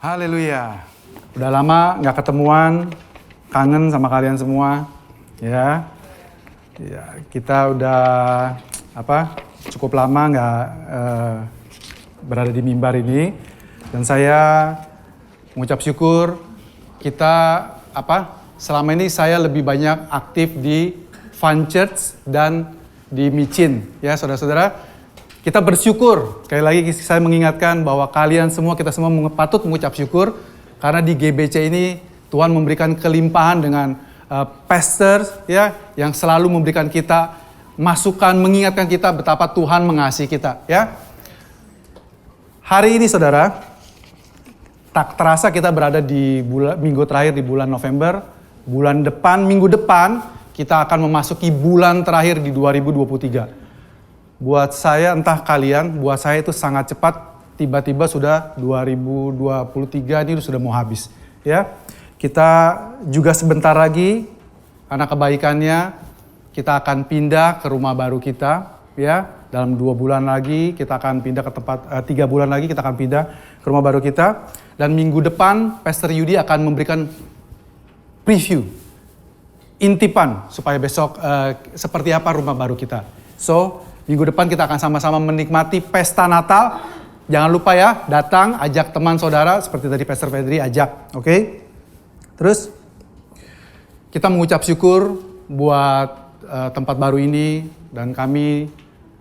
Haleluya. Udah lama nggak ketemuan, kangen sama kalian semua. Ya, kita udah cukup lama nggak berada di mimbar ini, dan saya mengucap syukur kita selama ini saya lebih banyak aktif di Fun Church dan di Micin, ya saudara-saudara. Kita bersyukur, sekali lagi saya mengingatkan bahwa kalian semua, kita semua patut mengucap syukur karena di GBC ini Tuhan memberikan kelimpahan dengan pastors ya, yang selalu memberikan kita masukan, mengingatkan kita betapa Tuhan mengasihi kita. Ya. Hari ini saudara, tak terasa kita berada di minggu terakhir di bulan November. Minggu depan kita akan memasuki bulan terakhir di 2023. Buat saya, entah kalian, buat saya itu sangat cepat, tiba-tiba sudah 2023 ini sudah mau habis. Ya, kita juga sebentar lagi, karena kebaikannya, kita akan pindah ke rumah baru kita. Ya, dalam 2 bulan lagi kita akan pindah ke tempat, 3 bulan lagi kita akan pindah ke rumah baru kita. Dan minggu depan, Pastor Yudi akan memberikan preview, intipan, supaya besok seperti apa rumah baru kita. So, minggu depan kita akan sama-sama menikmati pesta Natal. Jangan lupa ya, datang, ajak teman saudara, seperti tadi Pastor Fedri ajak, oke? Terus, kita mengucap syukur buat tempat baru ini, dan kami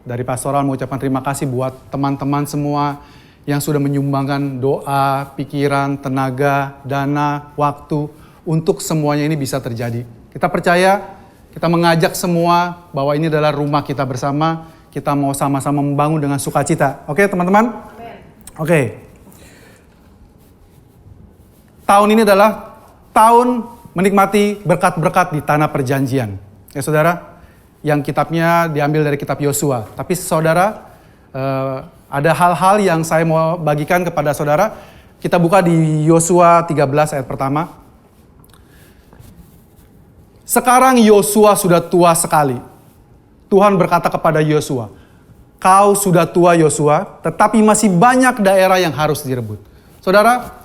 dari pastoral mengucapkan terima kasih buat teman-teman semua yang sudah menyumbangkan doa, pikiran, tenaga, dana, waktu, untuk semuanya ini bisa terjadi. Kita percaya, kita mengajak semua bahwa ini adalah rumah kita bersama. Kita mau sama-sama membangun dengan sukacita. Oke, teman-teman? Oke. Tahun ini adalah tahun menikmati berkat-berkat di tanah perjanjian. Ya saudara, yang kitabnya diambil dari kitab Yosua. Tapi saudara, ada hal-hal yang saya mau bagikan kepada saudara. Kita buka di Yosua 13 ayat pertama. Sekarang Yosua sudah tua sekali. Tuhan berkata kepada Yosua, "Kau sudah tua Yosua, tetapi masih banyak daerah yang harus direbut." Saudara,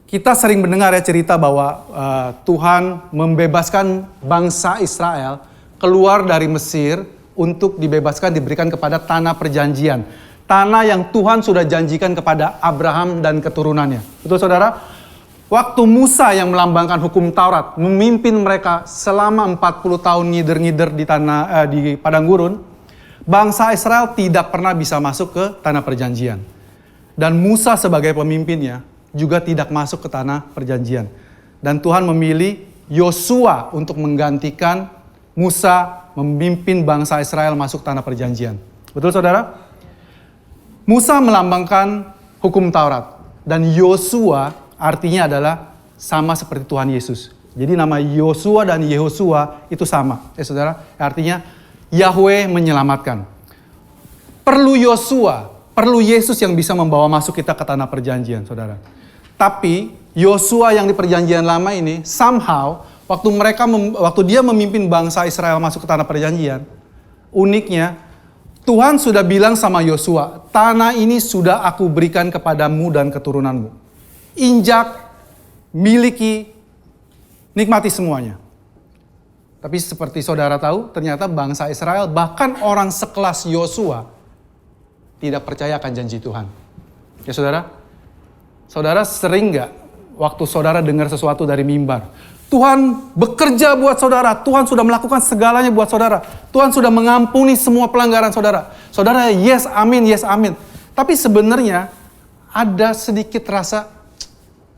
kita sering mendengar ya cerita bahwa Tuhan membebaskan bangsa Israel keluar dari Mesir untuk diberikan kepada tanah perjanjian. Tanah yang Tuhan sudah janjikan kepada Abraham dan keturunannya. Betul saudara? Waktu Musa yang melambangkan hukum Taurat memimpin mereka selama 40 tahun ngider-ngider di padang gurun, bangsa Israel tidak pernah bisa masuk ke tanah perjanjian. Dan Musa sebagai pemimpinnya juga tidak masuk ke tanah perjanjian. Dan Tuhan memilih Yosua untuk menggantikan Musa memimpin bangsa Israel masuk tanah perjanjian. Betul saudara? Musa melambangkan hukum Taurat dan Yosua artinya adalah sama seperti Tuhan Yesus. Jadi nama Yosua dan Yehosua itu sama. Ya saudara, artinya Yahweh menyelamatkan. Perlu Yosua, perlu Yesus yang bisa membawa masuk kita ke tanah perjanjian, saudara. Tapi Yosua yang di perjanjian lama ini, somehow, waktu dia memimpin bangsa Israel masuk ke tanah perjanjian, uniknya, Tuhan sudah bilang sama Yosua, tanah ini sudah aku berikan kepadamu dan keturunanmu. Injak, miliki, nikmati semuanya. Tapi seperti saudara tahu, ternyata bangsa Israel, bahkan orang sekelas Yosua, tidak percaya akan janji Tuhan. Ya saudara? Saudara sering gak waktu saudara dengar sesuatu dari mimbar, Tuhan bekerja buat saudara, Tuhan sudah melakukan segalanya buat saudara, Tuhan sudah mengampuni semua pelanggaran saudara. Saudara, yes amin, yes amin. Tapi sebenarnya ada sedikit rasa,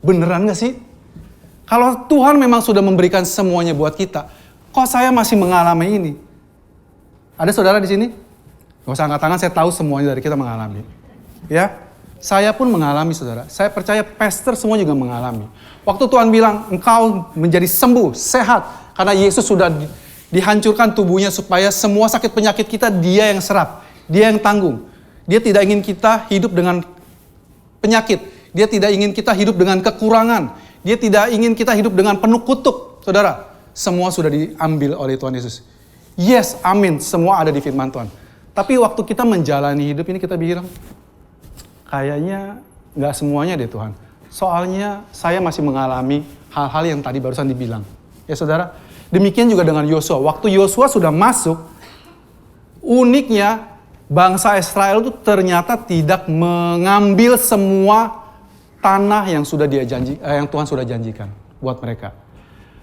beneran gak sih? Kalau Tuhan memang sudah memberikan semuanya buat kita, kok saya masih mengalami ini? Ada saudara di sini? Gak usah angkat tangan, saya tahu semuanya dari kita mengalami. Ya, saya pun mengalami saudara. Saya percaya pastor semua juga mengalami. Waktu Tuhan bilang, engkau menjadi sembuh, sehat. Karena Yesus sudah dihancurkan tubuhnya supaya semua sakit penyakit kita dia yang serap. Dia yang tanggung. Dia tidak ingin kita hidup dengan penyakit. Dia tidak ingin kita hidup dengan kekurangan. Dia tidak ingin kita hidup dengan penuh kutuk. Saudara, semua sudah diambil oleh Tuhan Yesus. Yes, amin. Semua ada di firman Tuhan. Tapi waktu kita menjalani hidup ini kita bilang, kayaknya Nggak semuanya deh Tuhan. Soalnya saya masih mengalami hal-hal yang tadi barusan dibilang. Ya saudara, demikian juga dengan Yosua. Waktu Yosua sudah masuk, uniknya bangsa Israel itu ternyata tidak mengambil semua tanah yang yang Tuhan sudah janjikan buat mereka.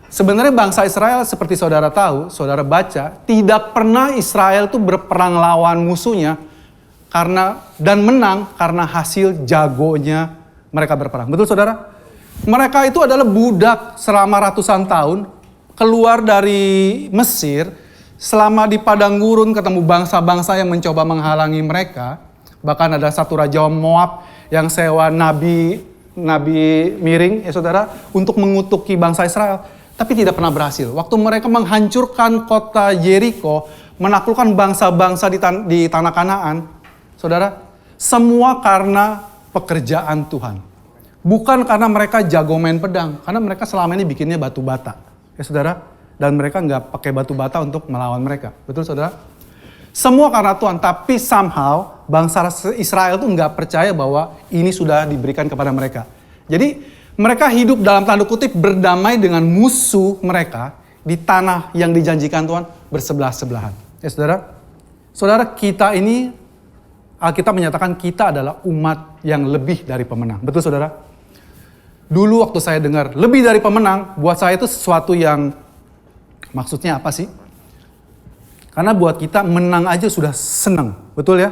Sebenarnya bangsa Israel seperti saudara tahu, saudara baca, tidak pernah Israel itu berperang lawan musuhnya dan menang karena hasil jagonya mereka berperang. Betul saudara? Mereka itu adalah budak selama ratusan tahun, keluar dari Mesir, selama di padang gurun ketemu bangsa-bangsa yang mencoba menghalangi mereka. Bahkan ada satu raja Moab yang sewa nabi miring, ya saudara, untuk mengutuki bangsa Israel. Tapi tidak pernah berhasil. Waktu mereka menghancurkan kota Yeriko, menaklukkan bangsa-bangsa di tanah Kanaan, saudara, semua karena pekerjaan Tuhan. Bukan karena mereka jago main pedang, karena mereka selama ini bikinnya batu bata. Ya saudara, dan mereka nggak pakai batu bata untuk melawan mereka. Betul saudara? Semua karena Tuhan, tapi somehow bangsa Israel tuh nggak percaya bahwa ini sudah diberikan kepada mereka. Jadi mereka hidup dalam tanda kutip berdamai dengan musuh mereka di tanah yang dijanjikan Tuhan bersebelah-sebelahan. Ya saudara? Saudara, kita ini, Alkitab menyatakan kita adalah umat yang lebih dari pemenang. Betul saudara? Dulu waktu saya dengar lebih dari pemenang, buat saya itu sesuatu yang maksudnya apa sih? Karena buat kita menang aja sudah senang, betul ya?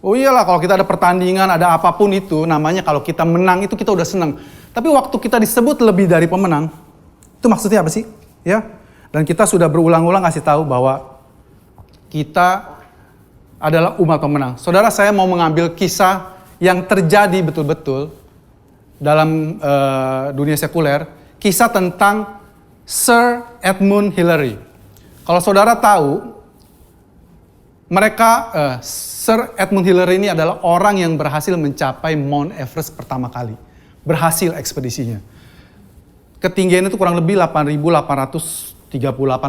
Oh iyalah, kalau kita ada pertandingan, ada apapun itu, namanya kalau kita menang itu kita udah senang. Tapi waktu kita disebut lebih dari pemenang, itu maksudnya apa sih? Ya, dan kita sudah berulang-ulang kasih tahu bahwa kita adalah umat pemenang. Saudara, saya mau mengambil kisah yang terjadi betul-betul dalam dunia sekuler, kisah tentang Sir Edmund Hillary. Kalau saudara tahu, Sir Edmund Hillary ini adalah orang yang berhasil mencapai Mount Everest pertama kali. Berhasil ekspedisinya. Ketinggiannya itu kurang lebih 8.838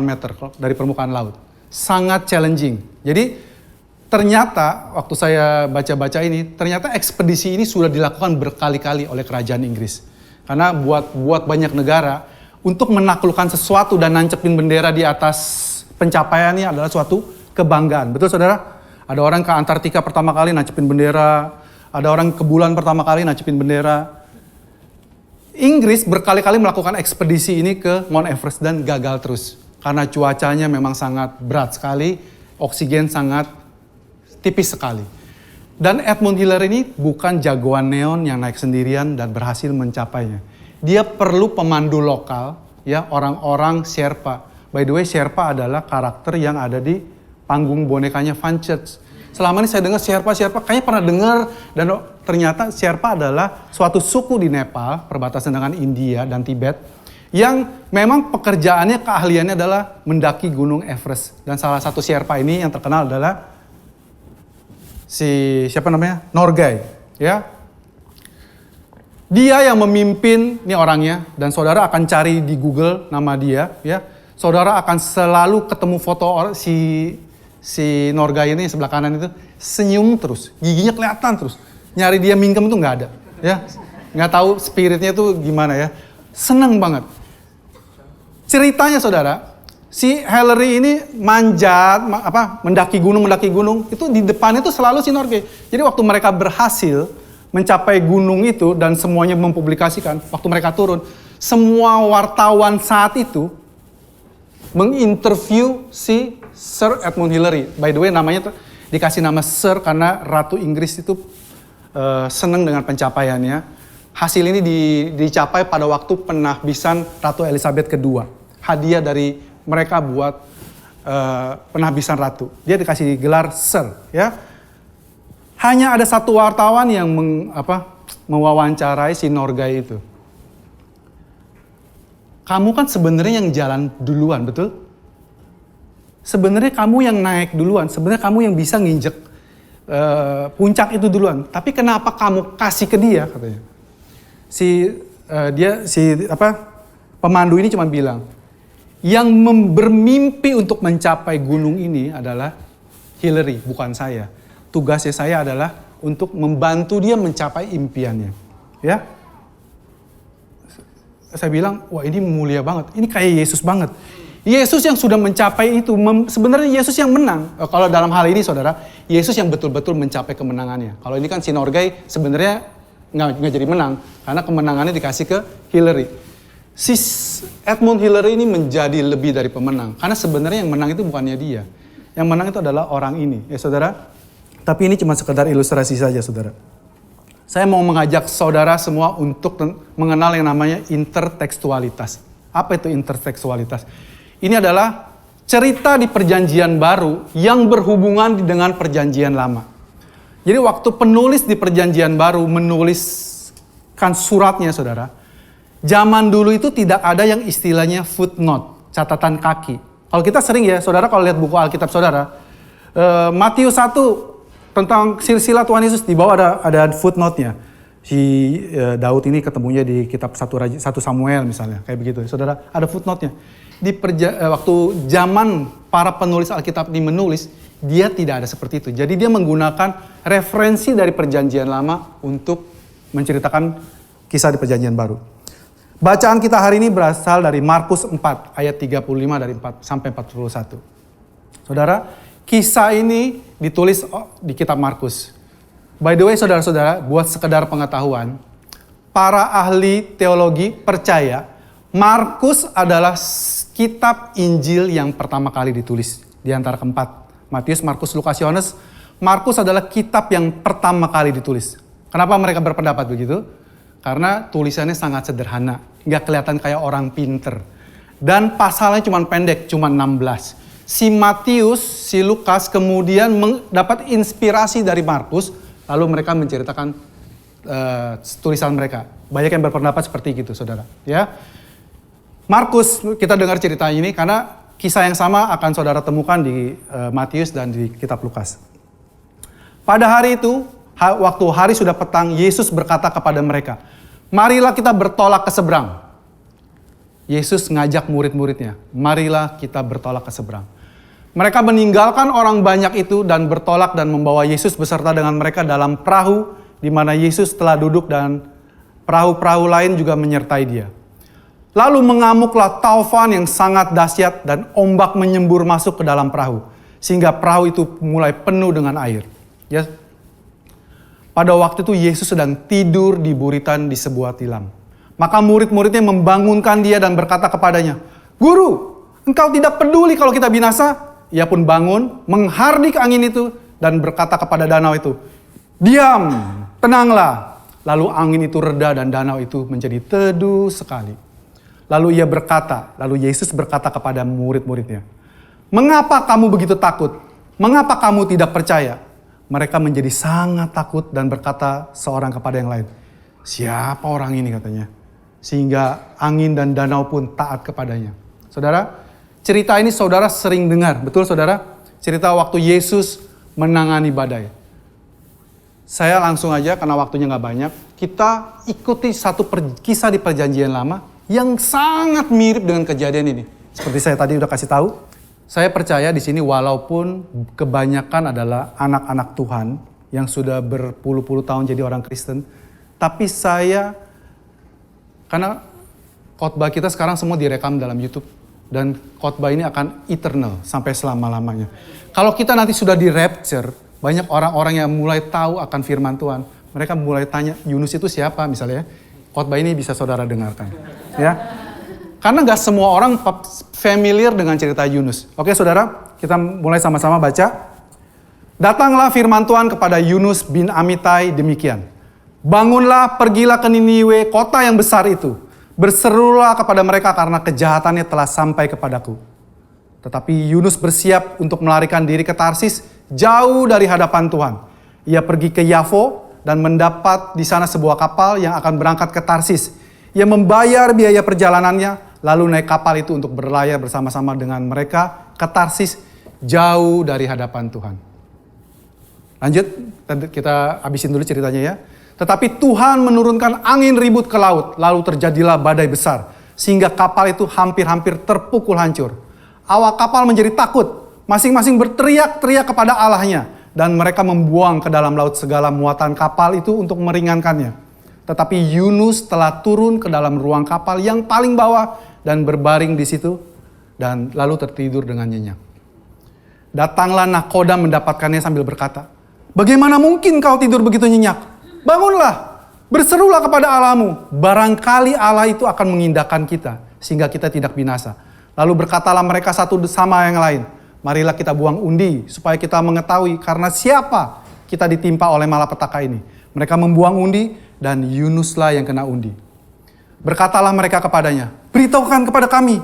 meter dari permukaan laut. Sangat challenging. Jadi ternyata waktu saya baca-baca ini, ternyata ekspedisi ini sudah dilakukan berkali-kali oleh kerajaan Inggris. Karena buat banyak negara, untuk menaklukkan sesuatu dan nancepin bendera di atas pencapaiannya adalah suatu kebanggaan. Betul saudara? Ada orang ke Antartika pertama kali nancepin bendera, ada orang ke bulan pertama kali nancepin bendera. Inggris berkali-kali melakukan ekspedisi ini ke Mount Everest dan gagal terus. Karena cuacanya memang sangat berat sekali, oksigen sangat tipis sekali. Dan Edmund Hillary ini bukan jagoan neon yang naik sendirian dan berhasil mencapainya. Dia perlu pemandu lokal, ya, orang-orang Sherpa. By the way, Sherpa adalah karakter yang ada di panggung bonekanya Van Church. Selama ini saya dengar Sherpa, kayaknya pernah dengar, dan ternyata Sherpa adalah suatu suku di Nepal, perbatasan dengan India dan Tibet, yang memang pekerjaannya, keahliannya adalah mendaki Gunung Everest. Dan salah satu Sherpa ini yang terkenal adalah Norgay, ya. Dia yang memimpin, ini orangnya, dan saudara akan cari di Google nama dia, ya. Saudara akan selalu ketemu foto si Norgay ini sebelah kanan itu senyum terus, giginya kelihatan terus. Nyari dia mingkem itu nggak ada, ya. Nggak tahu spiritnya itu gimana ya. Seneng banget. Ceritanya saudara, si Hillary ini manjat, mendaki gunung, itu di depannya itu selalu si Norgay. Jadi waktu mereka berhasil mencapai gunung itu dan semuanya mempublikasikan, waktu mereka turun, semua wartawan saat itu menginterview si Sir Edmund Hillary. By the way, namanya dikasih nama Sir karena Ratu Inggris itu senang dengan pencapaiannya. Hasil ini dicapai pada waktu penahbisan Ratu Elizabeth II. Hadiah dari mereka buat penahbisan Ratu. Dia dikasih gelar Sir, ya. Hanya ada satu wartawan yang mewawancarai si Norgay itu. Kamu kan sebenarnya yang jalan duluan, betul? Sebenarnya kamu yang naik duluan, sebenarnya kamu yang bisa nginjek puncak itu duluan. Tapi kenapa kamu kasih ke dia, katanya. Pemandu ini cuma bilang, yang bermimpi untuk mencapai gunung ini adalah Hillary, bukan saya. Tugasnya saya adalah untuk membantu dia mencapai impiannya. Ya, saya bilang, wah ini mulia banget, ini kayak Yesus banget. Yesus yang sudah mencapai itu, sebenarnya Yesus yang menang. Kalau dalam hal ini saudara, Yesus yang betul-betul mencapai kemenangannya. Kalau ini kan Sinorgai sebenarnya nggak jadi menang, karena kemenangannya dikasih ke Hillary. Si Edmund Hillary ini menjadi lebih dari pemenang, karena sebenarnya yang menang itu bukannya dia. Yang menang itu adalah orang ini, ya saudara. Tapi ini cuma sekedar ilustrasi saja saudara. Saya mau mengajak saudara semua untuk mengenal yang namanya intertekstualitas. Apa itu intertekstualitas? Ini adalah cerita di perjanjian baru yang berhubungan dengan perjanjian lama. Jadi waktu penulis di perjanjian baru menuliskan suratnya saudara, zaman dulu itu tidak ada yang istilahnya footnote, catatan kaki. Kalau kita sering ya saudara, kalau lihat buku Alkitab saudara, Matius 1 tentang silsilah Tuhan Yesus, di bawah ada footnote-nya. Si Daud ini ketemunya di kitab 1 Samuel misalnya, kayak begitu. Saudara, ada footnote-nya. Waktu zaman para penulis Alkitab ini menulis, dia tidak ada seperti itu. Jadi dia menggunakan referensi dari perjanjian lama untuk menceritakan kisah di perjanjian baru. Bacaan kita hari ini berasal dari Markus 4 ayat 35 dari 4 sampai 41. Saudara, kisah ini ditulis di kitab Markus. By the way saudara-saudara, buat sekedar pengetahuan, para ahli teologi percaya Markus adalah kitab Injil yang pertama kali ditulis di antara keempat. Matius, Markus, Lukas, Yohanes. Markus adalah kitab yang pertama kali ditulis. Kenapa mereka berpendapat begitu? Karena tulisannya sangat sederhana, nggak kelihatan kayak orang pinter. Dan pasalnya cuma pendek, cuma 16. Si Matius, si Lukas kemudian mendapat inspirasi dari Markus, lalu mereka menceritakan tulisan mereka. Banyak yang berpendapat seperti itu, saudara. Ya, Markus, kita dengar cerita ini karena kisah yang sama akan saudara temukan di Matius dan di kitab Lukas. Pada hari itu, waktu hari sudah petang, Yesus berkata kepada mereka, marilah kita bertolak ke seberang. Yesus ngajak murid-muridnya, marilah kita bertolak ke seberang. Mereka meninggalkan orang banyak itu dan bertolak dan membawa Yesus beserta dengan mereka dalam perahu, di mana Yesus telah duduk dan perahu-perahu lain juga menyertai dia. Lalu mengamuklah taufan yang sangat dahsyat dan ombak menyembur masuk ke dalam perahu, sehingga perahu itu mulai penuh dengan air. Ya. Pada waktu itu Yesus sedang tidur di buritan di sebuah tilam. Maka murid-muridnya membangunkan dia dan berkata kepadanya, "Guru, engkau tidak peduli kalau kita binasa?" Ia pun bangun, menghardik angin itu dan berkata kepada danau itu, "Diam, tenanglah." Lalu angin itu reda dan danau itu menjadi teduh sekali. Lalu Yesus berkata kepada murid-muridnya, "Mengapa kamu begitu takut? Mengapa kamu tidak percaya?" Mereka menjadi sangat takut dan berkata seorang kepada yang lain, "Siapa orang ini?" katanya. Sehingga angin dan danau pun taat kepadanya. Saudara, cerita ini saudara sering dengar, betul saudara? Cerita waktu Yesus menangani badai. Saya langsung aja karena waktunya gak banyak, kita ikuti satu kisah di perjanjian lama yang sangat mirip dengan kejadian ini. Seperti saya tadi udah kasih tahu, saya percaya di sini walaupun kebanyakan adalah anak-anak Tuhan yang sudah berpuluh-puluh tahun jadi orang Kristen, tapi karena khotbah kita sekarang semua direkam dalam YouTube dan khotbah ini akan eternal sampai selama-lamanya. Kalau kita nanti sudah di rapture, banyak orang-orang yang mulai tahu akan firman Tuhan. Mereka mulai tanya, Yunus itu siapa misalnya? Khotbah ini bisa saudara dengarkan. Ya. Karena gak semua orang familiar dengan cerita Yunus. Oke saudara, kita mulai sama-sama baca. Datanglah firman Tuhan kepada Yunus bin Amitai demikian. Bangunlah, pergilah ke Niniwe, kota yang besar itu. Berserulah kepada mereka karena kejahatannya telah sampai kepadaku. Tetapi Yunus bersiap untuk melarikan diri ke Tarsis, jauh dari hadapan Tuhan. Ia pergi ke Yafo dan mendapat di sana sebuah kapal yang akan berangkat ke Tarsis. Ia membayar biaya perjalanannya, lalu naik kapal itu untuk berlayar bersama-sama dengan mereka ke Tarsis, jauh dari hadapan Tuhan. Lanjut, kita habisin dulu ceritanya ya. Tetapi Tuhan menurunkan angin ribut ke laut, lalu terjadilah badai besar, sehingga kapal itu hampir-hampir terpukul hancur. Awak kapal menjadi takut, masing-masing berteriak-teriak kepada Allahnya, dan mereka membuang ke dalam laut segala muatan kapal itu untuk meringankannya. Tetapi Yunus telah turun ke dalam ruang kapal yang paling bawah dan berbaring di situ dan lalu tertidur dengan nyenyak. Datanglah nahkoda mendapatkannya sambil berkata, "Bagaimana mungkin kau tidur begitu nyenyak? Bangunlah, berserulah kepada Allahmu. Barangkali Allah itu akan mengindahkan kita sehingga kita tidak binasa." Lalu berkatalah mereka satu sama yang lain, "Marilah kita buang undi supaya kita mengetahui karena siapa kita ditimpa oleh malapetaka ini." Mereka membuang undi dan Yunuslah yang kena undi. Berkatalah mereka kepadanya, "Beritahukan kepada kami,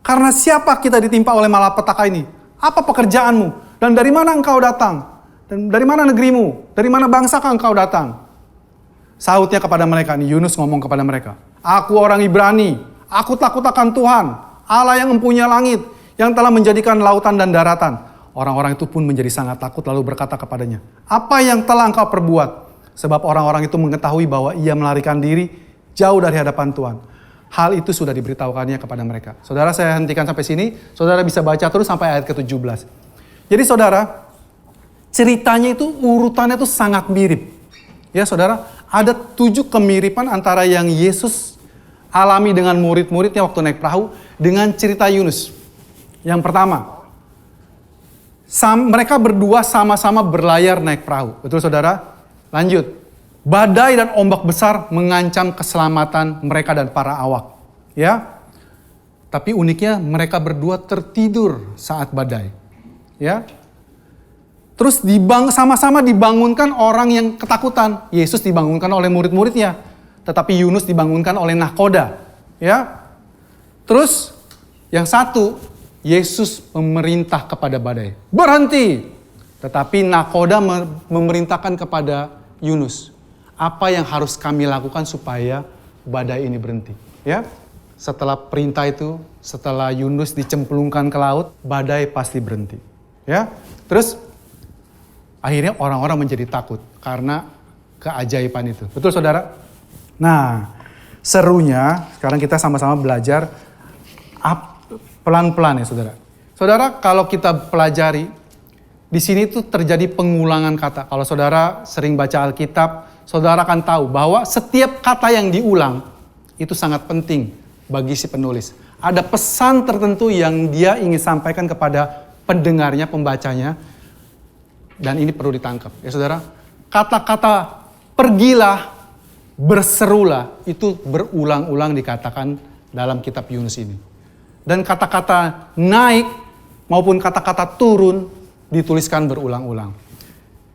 karena siapa kita ditimpa oleh malapetaka ini? Apa pekerjaanmu? Dan dari mana engkau datang? Dan dari mana negerimu? Dari mana bangsakah engkau datang?" Sahutnya kepada mereka, ini Yunus ngomong kepada mereka, "Aku orang Ibrani, aku takut akan Tuhan, Allah yang mempunyai langit, yang telah menjadikan lautan dan daratan." Orang-orang itu pun menjadi sangat takut lalu berkata kepadanya, "Apa yang telah engkau perbuat?" Sebab orang-orang itu mengetahui bahwa ia melarikan diri jauh dari hadapan Tuhan. Hal itu sudah diberitahukannya kepada mereka. Saudara, saya hentikan sampai sini. Saudara bisa baca terus sampai ayat ke-17. Jadi saudara, ceritanya itu urutannya itu sangat mirip. Ya saudara, ada 7 kemiripan antara yang Yesus alami dengan murid-muridnya waktu naik perahu dengan cerita Yunus. Yang pertama, mereka berdua sama-sama berlayar naik perahu. Betul saudara? Lanjut. Badai dan ombak besar mengancam keselamatan mereka dan para awak. Ya. Tapi uniknya mereka berdua tertidur saat badai. Ya. Terus sama-sama dibangunkan orang yang ketakutan. Yesus dibangunkan oleh murid-muridnya. Tetapi Yunus dibangunkan oleh nahkoda. Ya. Terus yang satu, Yesus memerintah kepada badai, "Berhenti!" Tetapi nahkoda memerintahkan kepada Yunus, "Apa yang harus kami lakukan supaya badai ini berhenti?" Ya. Setelah perintah itu, setelah Yunus dicemplungkan ke laut, badai pasti berhenti. Ya. Terus akhirnya orang-orang menjadi takut karena keajaiban itu. Betul saudara? Nah, serunya sekarang kita sama-sama belajar pelan-pelan ya saudara. Saudara, kalau kita pelajari, di sini tuh terjadi pengulangan kata. Kalau saudara sering baca Alkitab, saudara akan tahu bahwa setiap kata yang diulang itu sangat penting bagi si penulis. Ada pesan tertentu yang dia ingin sampaikan kepada pendengarnya, pembacanya, dan ini perlu ditangkap. Ya saudara, kata-kata pergilah, berserulah, itu berulang-ulang dikatakan dalam kitab Yunus ini. Dan kata-kata naik maupun kata-kata turun dituliskan berulang-ulang.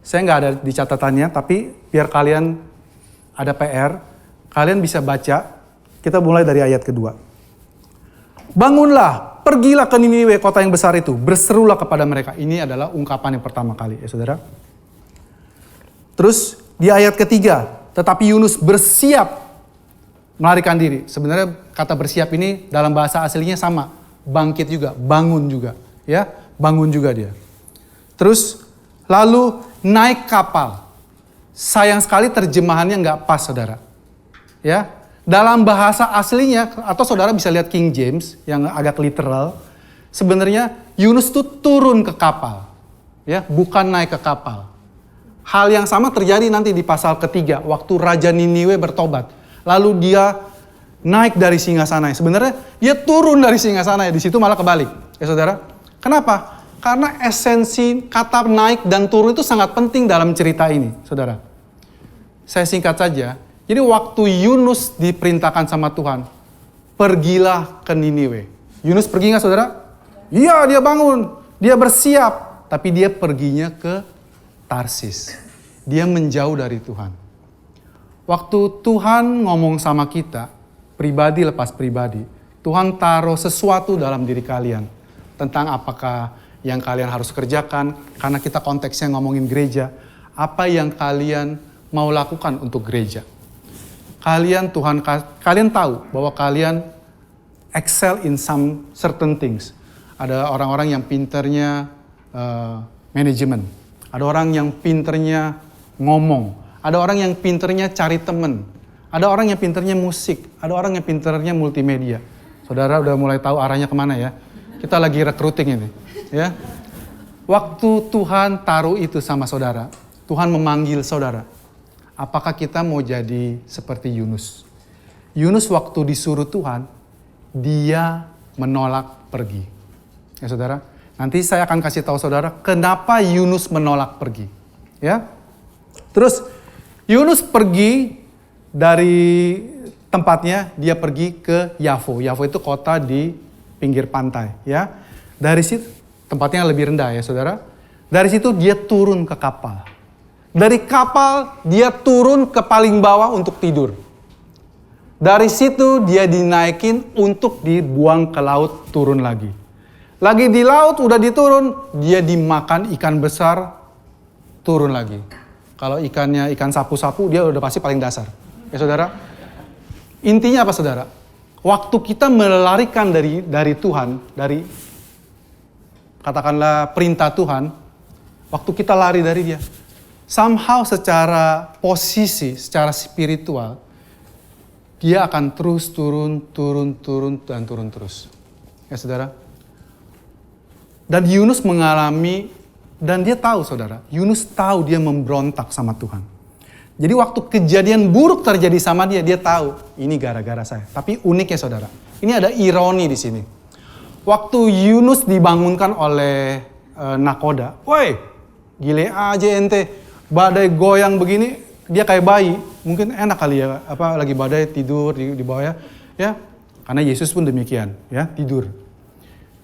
Saya nggak ada di catatannya, tapi biar kalian ada PR, kalian bisa baca. Kita mulai dari ayat kedua. "Bangunlah, pergilah ke Niniwe, kota yang besar itu, berserulah kepada mereka." Ini adalah ungkapan yang pertama kali, ya saudara. Terus di ayat ketiga, "Tetapi Yunus bersiap melarikan diri." Sebenarnya kata bersiap ini dalam bahasa aslinya sama, bangkit juga, bangun juga, ya, bangun juga dia. Terus lalu naik kapal. Sayang sekali terjemahannya nggak pas saudara. Ya, dalam bahasa aslinya atau saudara bisa lihat King James yang agak literal. Sebenarnya Yunus itu turun ke kapal, ya, bukan naik ke kapal. Hal yang sama terjadi nanti di pasal ketiga waktu Raja Niniwe bertobat. Lalu dia naik dari singgasana. Sebenarnya dia turun dari singgasana. Di situ malah kebalik, ya saudara. Kenapa? Karena esensi kata naik dan turun itu sangat penting dalam cerita ini, saudara. Saya singkat saja. Jadi waktu Yunus diperintahkan sama Tuhan, "Pergilah ke Niniwe." Yunus pergi nggak saudara? Iya, dia bangun. Dia bersiap. Tapi dia perginya ke Tarsis. Dia menjauh dari Tuhan. Waktu Tuhan ngomong sama kita, pribadi lepas pribadi, Tuhan taruh sesuatu dalam diri kalian. Tentang apakah yang kalian harus kerjakan, karena kita konteksnya ngomongin gereja, apa yang kalian mau lakukan untuk gereja. Kalian tahu bahwa kalian excel in some certain things. Ada orang-orang yang pinternya manajemen, ada orang yang pinternya ngomong, ada orang yang pinternya cari temen, ada orang yang pinternya musik, ada orang yang pinternya multimedia. Saudara udah mulai tahu arahnya kemana ya? Kita lagi recruiting ini, ya. Waktu Tuhan taruh itu sama saudara, Tuhan memanggil saudara. Apakah kita mau jadi seperti Yunus? Yunus waktu disuruh Tuhan, dia menolak pergi. Ya saudara, nanti saya akan kasih tahu saudara kenapa Yunus menolak pergi. Ya, terus Yunus pergi dari tempatnya, dia pergi ke Yafo. Yafo itu kota di pinggir pantai. Ya, dari situ tempatnya lebih rendah ya saudara. Dari situ dia turun ke kapal. Dari kapal dia turun ke paling bawah untuk tidur. Dari situ dia dinaikin untuk dibuang ke laut, turun lagi. Lagi di laut udah diturun, dia dimakan ikan besar, turun lagi. Kalau ikannya ikan sapu-sapu, dia udah pasti paling dasar. Ya saudara. Intinya apa saudara? Waktu kita melarikan dari Tuhan, dari katakanlah perintah Tuhan, waktu kita lari dari dia, somehow secara posisi, secara spiritual, dia akan terus turun terus. Ya saudara. Dan Yunus mengalami, dan dia tahu saudara, Yunus tahu dia memberontak sama Tuhan. Jadi waktu kejadian buruk terjadi sama dia, dia tahu ini gara-gara saya. Tapi uniknya saudara, ini ada ironi di sini. Waktu Yunus dibangunkan oleh nakoda, woi gile aja ente, badai goyang begini, dia kayak bayi. Mungkin enak kali ya, lagi badai tidur di bawah ya. Karena Yesus pun demikian, ya tidur.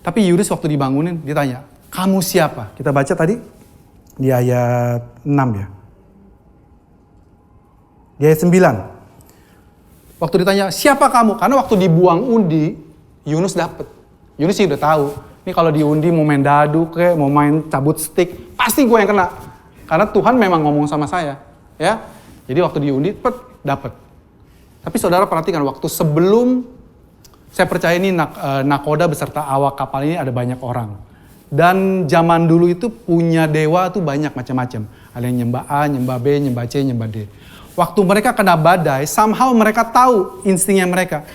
Tapi Yunus waktu dibangunin, dia tanya, kamu siapa? Kita baca tadi di ayat 6 ya. Di ayat 9. Waktu ditanya, siapa kamu? Karena waktu dibuang undi, Yunus dapet. Yunus sih udah tahu. Ini kalau diundi mau main dadu kayak mau main cabut stick, pasti gue yang kena. Karena Tuhan memang ngomong sama saya, ya. Jadi waktu diundi, dapet. Tapi saudara perhatikan, waktu sebelum saya percaya ini nakoda beserta awak kapal ini ada banyak orang. Dan zaman dulu itu punya dewa tuh banyak macam-macam. Ada yang nyembah A, nyembah B, nyembah C, nyembah D. Waktu mereka kena badai, somehow mereka tahu instingnya mereka.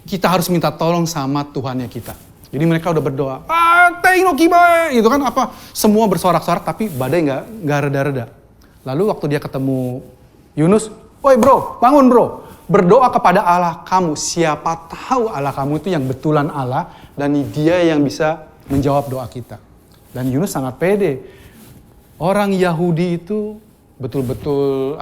Kita harus minta tolong sama Tuhannya kita. Jadi mereka udah berdoa, Teino kibae, gitu kan semua bersorak-sorak tapi badai nggak reda-reda. Lalu waktu dia ketemu Yunus, woi bro, bangun bro, berdoa kepada Allah kamu. Siapa tahu Allah kamu itu yang betulan Allah dan dia yang bisa menjawab doa kita. Dan Yunus sangat pede. Orang Yahudi itu betul-betul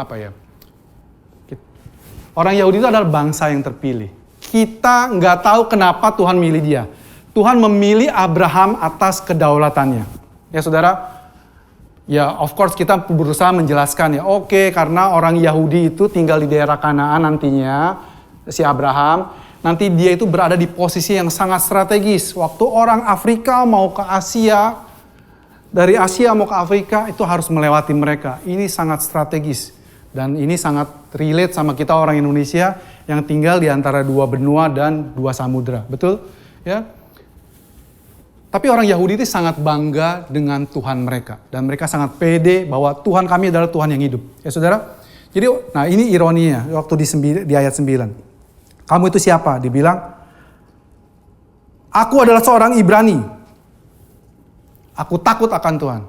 orang Yahudi itu adalah bangsa yang terpilih. Kita nggak tahu kenapa Tuhan milih dia. Tuhan memilih Abraham atas kedaulatannya. Ya saudara, ya of course kita berusaha menjelaskan ya. Oke, karena orang Yahudi itu tinggal di daerah Kanaan nantinya, si Abraham. Nanti dia itu berada di posisi yang sangat strategis. Waktu orang Afrika mau ke Asia, dari Asia mau ke Afrika itu harus melewati mereka. Ini sangat strategis. Dan ini sangat relate sama kita orang Indonesia yang tinggal di antara dua benua dan dua samudra. Betul? Ya. Tapi orang Yahudi itu sangat bangga dengan Tuhan mereka. Dan mereka sangat pede bahwa Tuhan kami adalah Tuhan yang hidup. Ya saudara? Jadi, nah ini ironinya waktu di ayat 9. Kamu itu siapa? Dibilang, aku adalah seorang Ibrani. Aku takut akan Tuhan.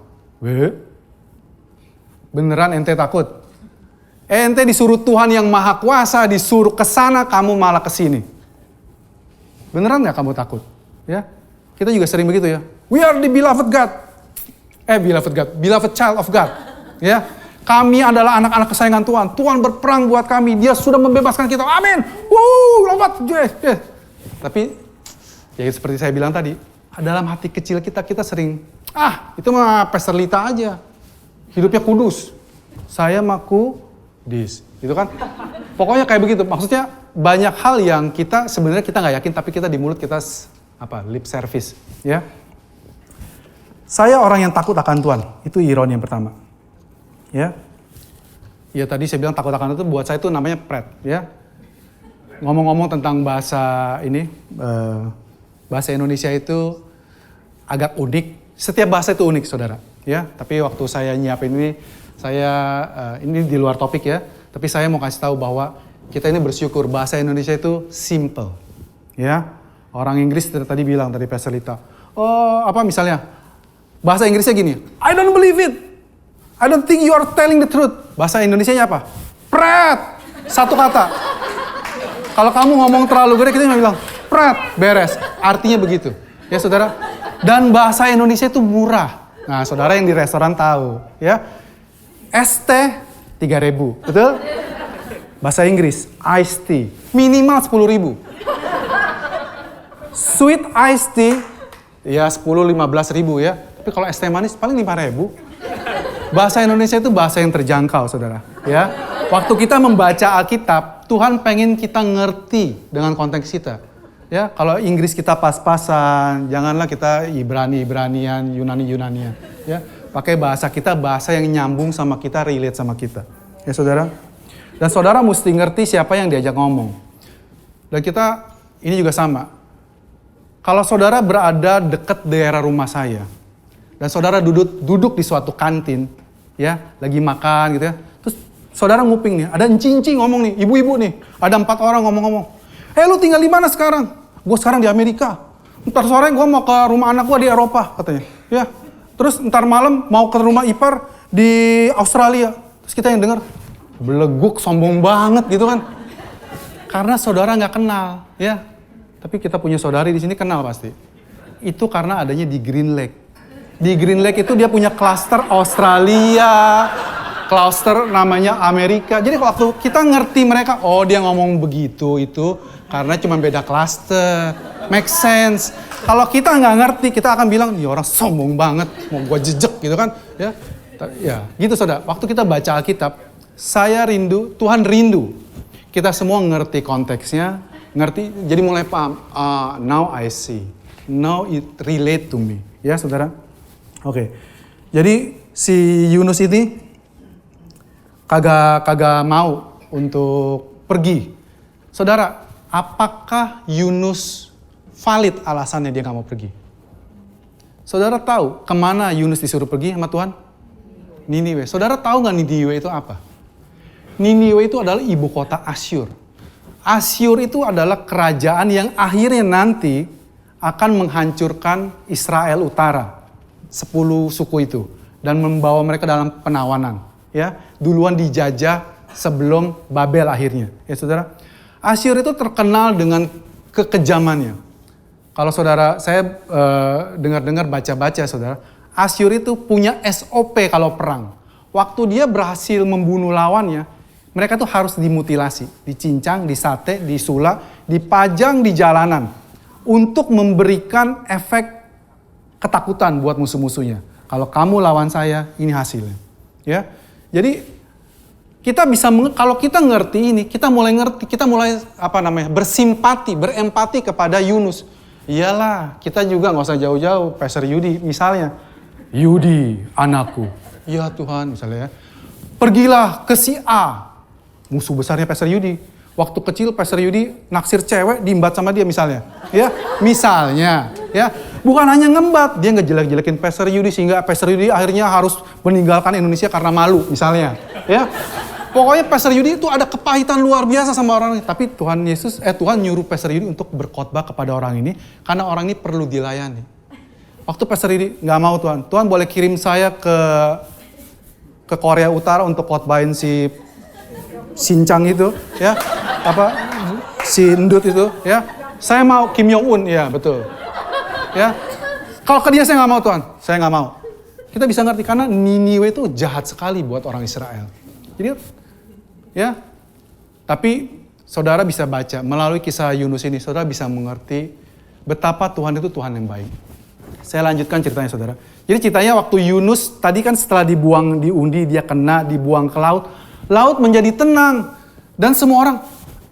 Beneran ente takut? Ente disuruh Tuhan yang maha kuasa, disuruh ke sana, kamu malah ke sini. Beneran gak kamu takut? Ya. Kita juga sering begitu ya. We are the beloved God. Beloved child of God. Ya. Kami adalah anak-anak kesayangan Tuhan. Tuhan berperang buat kami. Dia sudah membebaskan kita. Amin. Lompat. Tapi ya seperti saya bilang tadi, dalam hati kecil kita sering, itu mah peserlita aja. Hidupnya kudus. Saya maku dis. Gitu kan? Pokoknya kayak begitu. Maksudnya banyak hal yang kita sebenarnya kita nggak yakin, tapi kita di mulut kita lip service, ya. Saya orang yang takut akan Tuhan. Itu ironi yang pertama. Ya. Ya tadi saya bilang takut akan itu buat saya itu namanya pret, ya. Ngomong-ngomong tentang bahasa ini, bahasa Indonesia itu agak unik. Setiap bahasa itu unik, saudara. Ya. Tapi waktu saya nyiapin ini, ini di luar topik ya. Tapi saya mau kasih tahu bahwa kita ini bersyukur bahasa Indonesia itu simple, ya. Orang Inggris tadi bilang, tadi Pastor Lita, misalnya, Bahasa Inggrisnya gini, I don't believe it. I don't think you are telling the truth. Bahasa Indonesianya apa? Pret. Satu kata. Kalau kamu ngomong terlalu gede, kita bilang, pret, beres. Artinya begitu. Ya saudara. Dan bahasa Indonesia itu murah. Nah saudara yang di restoran tahu. Ya. ST 3.000, betul? Bahasa Inggris, iced tea, minimal 10.000. Sweet iced tea, ya 10-15 ribu ya. Tapi kalau es teh manis paling 5.000. Bahasa Indonesia itu bahasa yang terjangkau, saudara. Ya, waktu kita membaca Alkitab, Tuhan pengen kita ngerti dengan konteks kita. Ya, kalau Inggris kita pas-pasan, janganlah kita Ibrani-Ibranian, Yunani-Yunanian. Ya, pakai bahasa kita, bahasa yang nyambung sama kita, relate sama kita. Ya, saudara. Dan saudara mesti ngerti siapa yang diajak ngomong. Dan kita, ini juga sama. Kalau saudara berada dekat daerah rumah saya, dan saudara duduk di suatu kantin, ya, lagi makan gitu ya, terus saudara nguping nih, ada encing-encing ngomong nih, ibu-ibu nih, ada 4 orang ngomong-ngomong. Lu tinggal di mana sekarang? Gue sekarang di Amerika. Ntar sore gue mau ke rumah anak gue di Eropa, katanya. Ya, terus ntar malam mau ke rumah ipar di Australia. Terus kita yang dengar, beleguk, sombong banget gitu kan. Karena saudara nggak kenal, ya. Tapi kita punya saudari di sini kenal pasti. Itu karena adanya di Green Lake. Di Green Lake itu dia punya klaster Australia, klaster namanya Amerika. Jadi waktu kita ngerti mereka, oh dia ngomong begitu itu karena cuma beda klaster. Make sense. Kalau kita nggak ngerti, kita akan bilang, ya orang sombong banget, mau gua jejek gitu kan. Ya, gitu saudara. Waktu kita baca Alkitab, saya rindu, Tuhan rindu. Kita semua ngerti konteksnya, ngerti, jadi mulai paham. Now I see. Now it relate to me. Ya saudara? Oke. Jadi si Yunus ini kagak mau untuk pergi. Saudara, apakah Yunus valid alasannya dia gak mau pergi? Saudara tahu kemana Yunus disuruh pergi sama Tuhan? Niniwe. Saudara tahu gak Niniwe itu apa? Niniwe itu adalah ibu kota Asyur. Asyur itu adalah kerajaan yang akhirnya nanti akan menghancurkan Israel Utara. 10 suku itu. Dan membawa mereka dalam penawanan. Ya, duluan dijajah sebelum Babel akhirnya. Ya saudara. Asyur itu terkenal dengan kekejamannya. Kalau saudara, saya dengar-dengar baca-baca saudara. Asyur itu punya SOP kalau perang. Waktu dia berhasil membunuh lawannya, mereka tuh harus dimutilasi, dicincang, disate, disulap, dipajang di jalanan untuk memberikan efek ketakutan buat musuh-musuhnya. Kalau kamu lawan saya, ini hasilnya. Ya, jadi kita bisa kalau kita ngerti ini, kita mulai bersimpati, berempati kepada Yunus. Iyalah, kita juga nggak usah jauh-jauh. Pastor Yudi misalnya, Yudi anakku, ya Tuhan misalnya ya, pergilah ke si A. Musuh besarnya Pastor Yudi. Waktu kecil Pastor Yudi naksir cewek, diembat sama dia misalnya. Ya, misalnya. Ya, bukan hanya ngembat, dia ngejelek-jelekin Pastor Yudi sehingga Pastor Yudi akhirnya harus meninggalkan Indonesia karena malu misalnya. Ya, pokoknya Pastor Yudi itu ada kepahitan luar biasa sama orang ini. Tapi Tuhan nyuruh Pastor Yudi untuk berkhotbah kepada orang ini karena orang ini perlu dilayani. Waktu Pastor Yudi nggak mau Tuhan boleh kirim saya ke Korea Utara untuk khotbahin si Sincang itu, ya, si Ndut itu, ya, saya mau Kim Jong Un, ya betul, ya. Kalau ke dia saya nggak mau Tuhan, saya nggak mau. Kita bisa ngerti karena Niniwe itu jahat sekali buat orang Israel. Jadi, ya, tapi saudara bisa baca melalui kisah Yunus ini, saudara bisa mengerti betapa Tuhan itu Tuhan yang baik. Saya lanjutkan ceritanya saudara. Jadi ceritanya waktu Yunus tadi kan setelah dibuang di undi, dia kena dibuang ke laut. Laut menjadi tenang. Dan semua orang,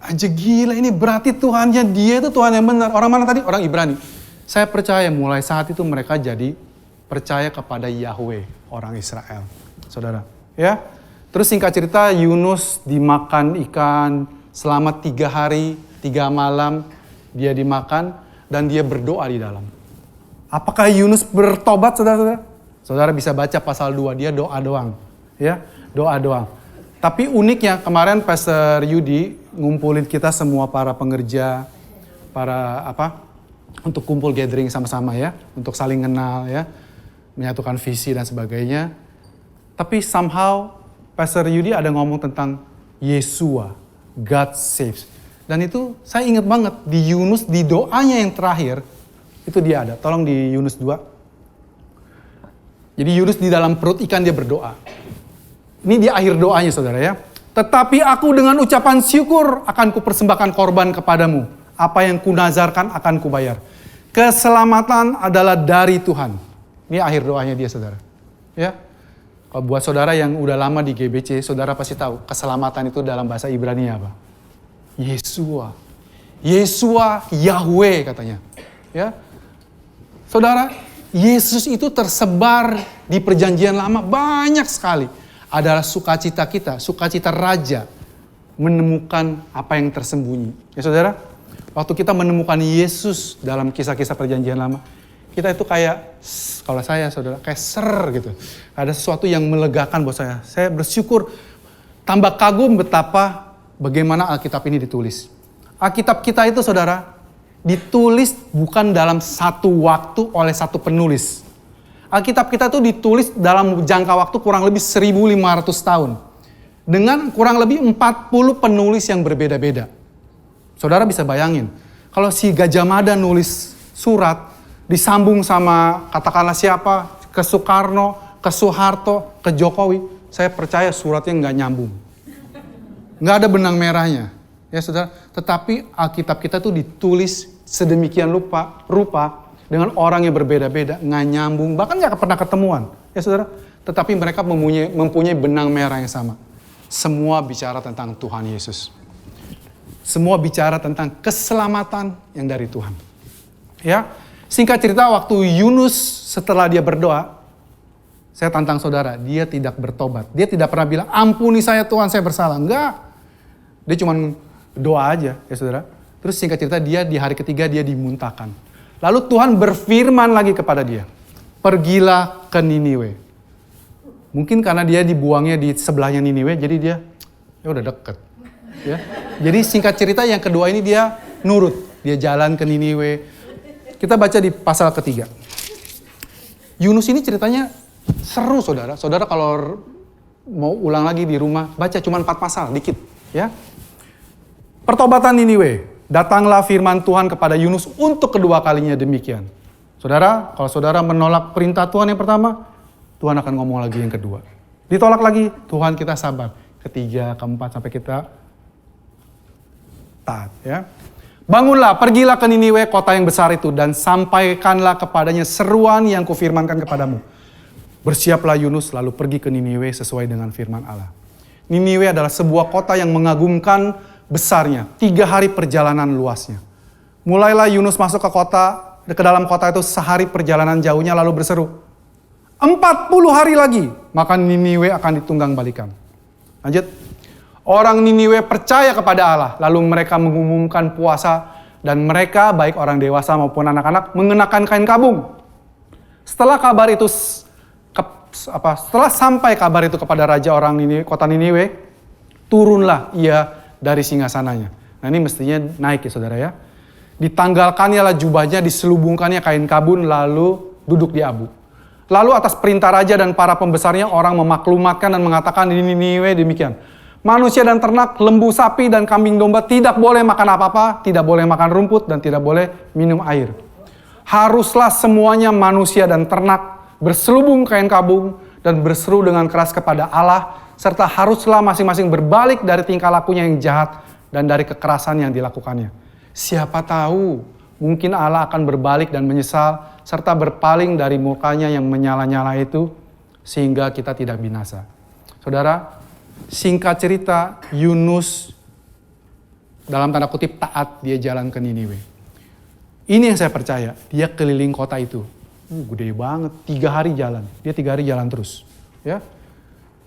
aja gila ini berarti Tuhannya dia itu Tuhan yang benar. Orang mana tadi? Orang Ibrani. Saya percaya mulai saat itu mereka jadi percaya kepada Yahweh, orang Israel. Saudara. Ya. Terus singkat cerita Yunus dimakan ikan selama 3 hari, 3 malam. Dia dimakan dan dia berdoa di dalam. Apakah Yunus bertobat saudara-saudara? Saudara bisa baca pasal 2, dia doa doang. Ya, doa doang. Tapi uniknya kemarin Pastor Yudi ngumpulin kita semua para pengerja, untuk kumpul gathering sama-sama ya, untuk saling kenal ya. menyatukan visi dan sebagainya. Tapi somehow Pastor Yudi ada ngomong tentang Yesua, God saves. Dan itu saya ingat banget di Yunus, di doanya yang terakhir, itu dia ada. Tolong di Yunus 2. Jadi Yunus di dalam perut ikan dia berdoa. Ini di akhir doanya saudara ya. Tetapi aku dengan ucapan syukur akan kupersembahkan korban kepadamu. Apa yang kunazarkan akan kubayar. Keselamatan adalah dari Tuhan. Ini akhir doanya dia saudara. Ya. Kalau buat saudara yang udah lama di GBC, saudara pasti tahu keselamatan itu dalam bahasa Ibrani apa? Yesua. Yesua Yahweh katanya. Ya. Saudara, Yesus itu tersebar di perjanjian lama banyak sekali. Adalah sukacita kita, sukacita raja menemukan apa yang tersembunyi. Ya saudara, waktu kita menemukan Yesus dalam kisah-kisah perjanjian lama, kita itu kayak, kalau saya saudara, kayak gitu. Ada sesuatu yang melegakan buat saya. Saya bersyukur, tambah kagum betapa bagaimana Alkitab ini ditulis. Alkitab kita itu saudara, ditulis bukan dalam satu waktu oleh satu penulis. Alkitab kita tuh ditulis dalam jangka waktu kurang lebih 1.500 tahun. Dengan kurang lebih 40 penulis yang berbeda-beda. Saudara bisa bayangin, kalau si Gajah Mada nulis surat, disambung sama katakanlah siapa, ke Soekarno, ke Soeharto, ke Jokowi, saya percaya suratnya nggak nyambung. Nggak ada benang merahnya. Ya saudara, tetapi Alkitab kita tuh ditulis sedemikian rupa dengan orang yang berbeda-beda, nggak nyambung, bahkan nggak pernah ketemuan. Ya saudara, tetapi mereka mempunyai benang merah yang sama. Semua bicara tentang Tuhan Yesus. Semua bicara tentang keselamatan yang dari Tuhan. Ya, singkat cerita waktu Yunus setelah dia berdoa, saya tantang saudara, dia tidak bertobat. Dia tidak pernah bilang, ampuni saya Tuhan, saya bersalah. Enggak. Dia cuma doa aja, ya saudara. Terus singkat cerita dia di hari ketiga dia dimuntahkan. Lalu Tuhan berfirman lagi kepada dia, pergilah ke Niniwe. Mungkin karena dia dibuangnya di sebelahnya Niniwe, jadi dia, ya udah deket. Ya. Jadi singkat cerita yang kedua ini dia nurut, dia jalan ke Niniwe. Kita baca di pasal ketiga. Yunus ini ceritanya seru saudara. Saudara kalau mau ulang lagi di rumah, baca cuma 4 pasal, dikit. Ya. Pertobatan Niniwe. Datanglah firman Tuhan kepada Yunus untuk kedua kalinya demikian. Saudara, kalau saudara menolak perintah Tuhan yang pertama, Tuhan akan ngomong lagi yang kedua. Ditolak lagi, Tuhan kita sabar. Ketiga, keempat, sampai kita taat. Ya. Bangunlah, pergilah ke Niniwe, kota yang besar itu, dan sampaikanlah kepadanya seruan yang kufirmankan kepadamu. Bersiaplah Yunus, lalu pergi ke Niniwe sesuai dengan firman Allah. Niniwe adalah sebuah kota yang mengagumkan besarnya, 3 hari perjalanan luasnya. Mulailah Yunus masuk ke dalam kota itu sehari perjalanan jauhnya lalu berseru, 40 hari lagi, maka Niniwe akan ditunggang balikan. Lanjut. Orang Niniwe percaya kepada Allah, lalu mereka mengumumkan puasa dan mereka, baik orang dewasa maupun anak-anak, mengenakan kain kabung. Setelah sampai kabar itu kepada raja orang Niniwe, kota Niniwe, turunlah ia dari singgasananya. Nah ini mestinya naik ya saudara ya. Ditanggalkannya lah jubahnya, diselubungkannya kain kabun, lalu duduk di abu. Lalu atas perintah raja dan para pembesarnya orang memaklumatkan dan mengatakan di Niniwe demikian. Manusia dan ternak, lembu, sapi, dan kambing domba tidak boleh makan apa-apa, tidak boleh makan rumput, dan tidak boleh minum air. Haruslah semuanya manusia dan ternak berselubung kain kabung dan berseru dengan keras kepada Allah, serta haruslah masing-masing berbalik dari tingkah lakunya yang jahat dan dari kekerasan yang dilakukannya. Siapa tahu, mungkin Allah akan berbalik dan menyesal, serta berpaling dari mukanya yang menyala-nyala itu, sehingga kita tidak binasa. Saudara, singkat cerita, Yunus dalam tanda kutip taat, dia jalan ke Niniwe. Ini yang saya percaya, dia keliling kota itu. Gede banget, 3 hari jalan. Dia 3 hari jalan terus. Ya.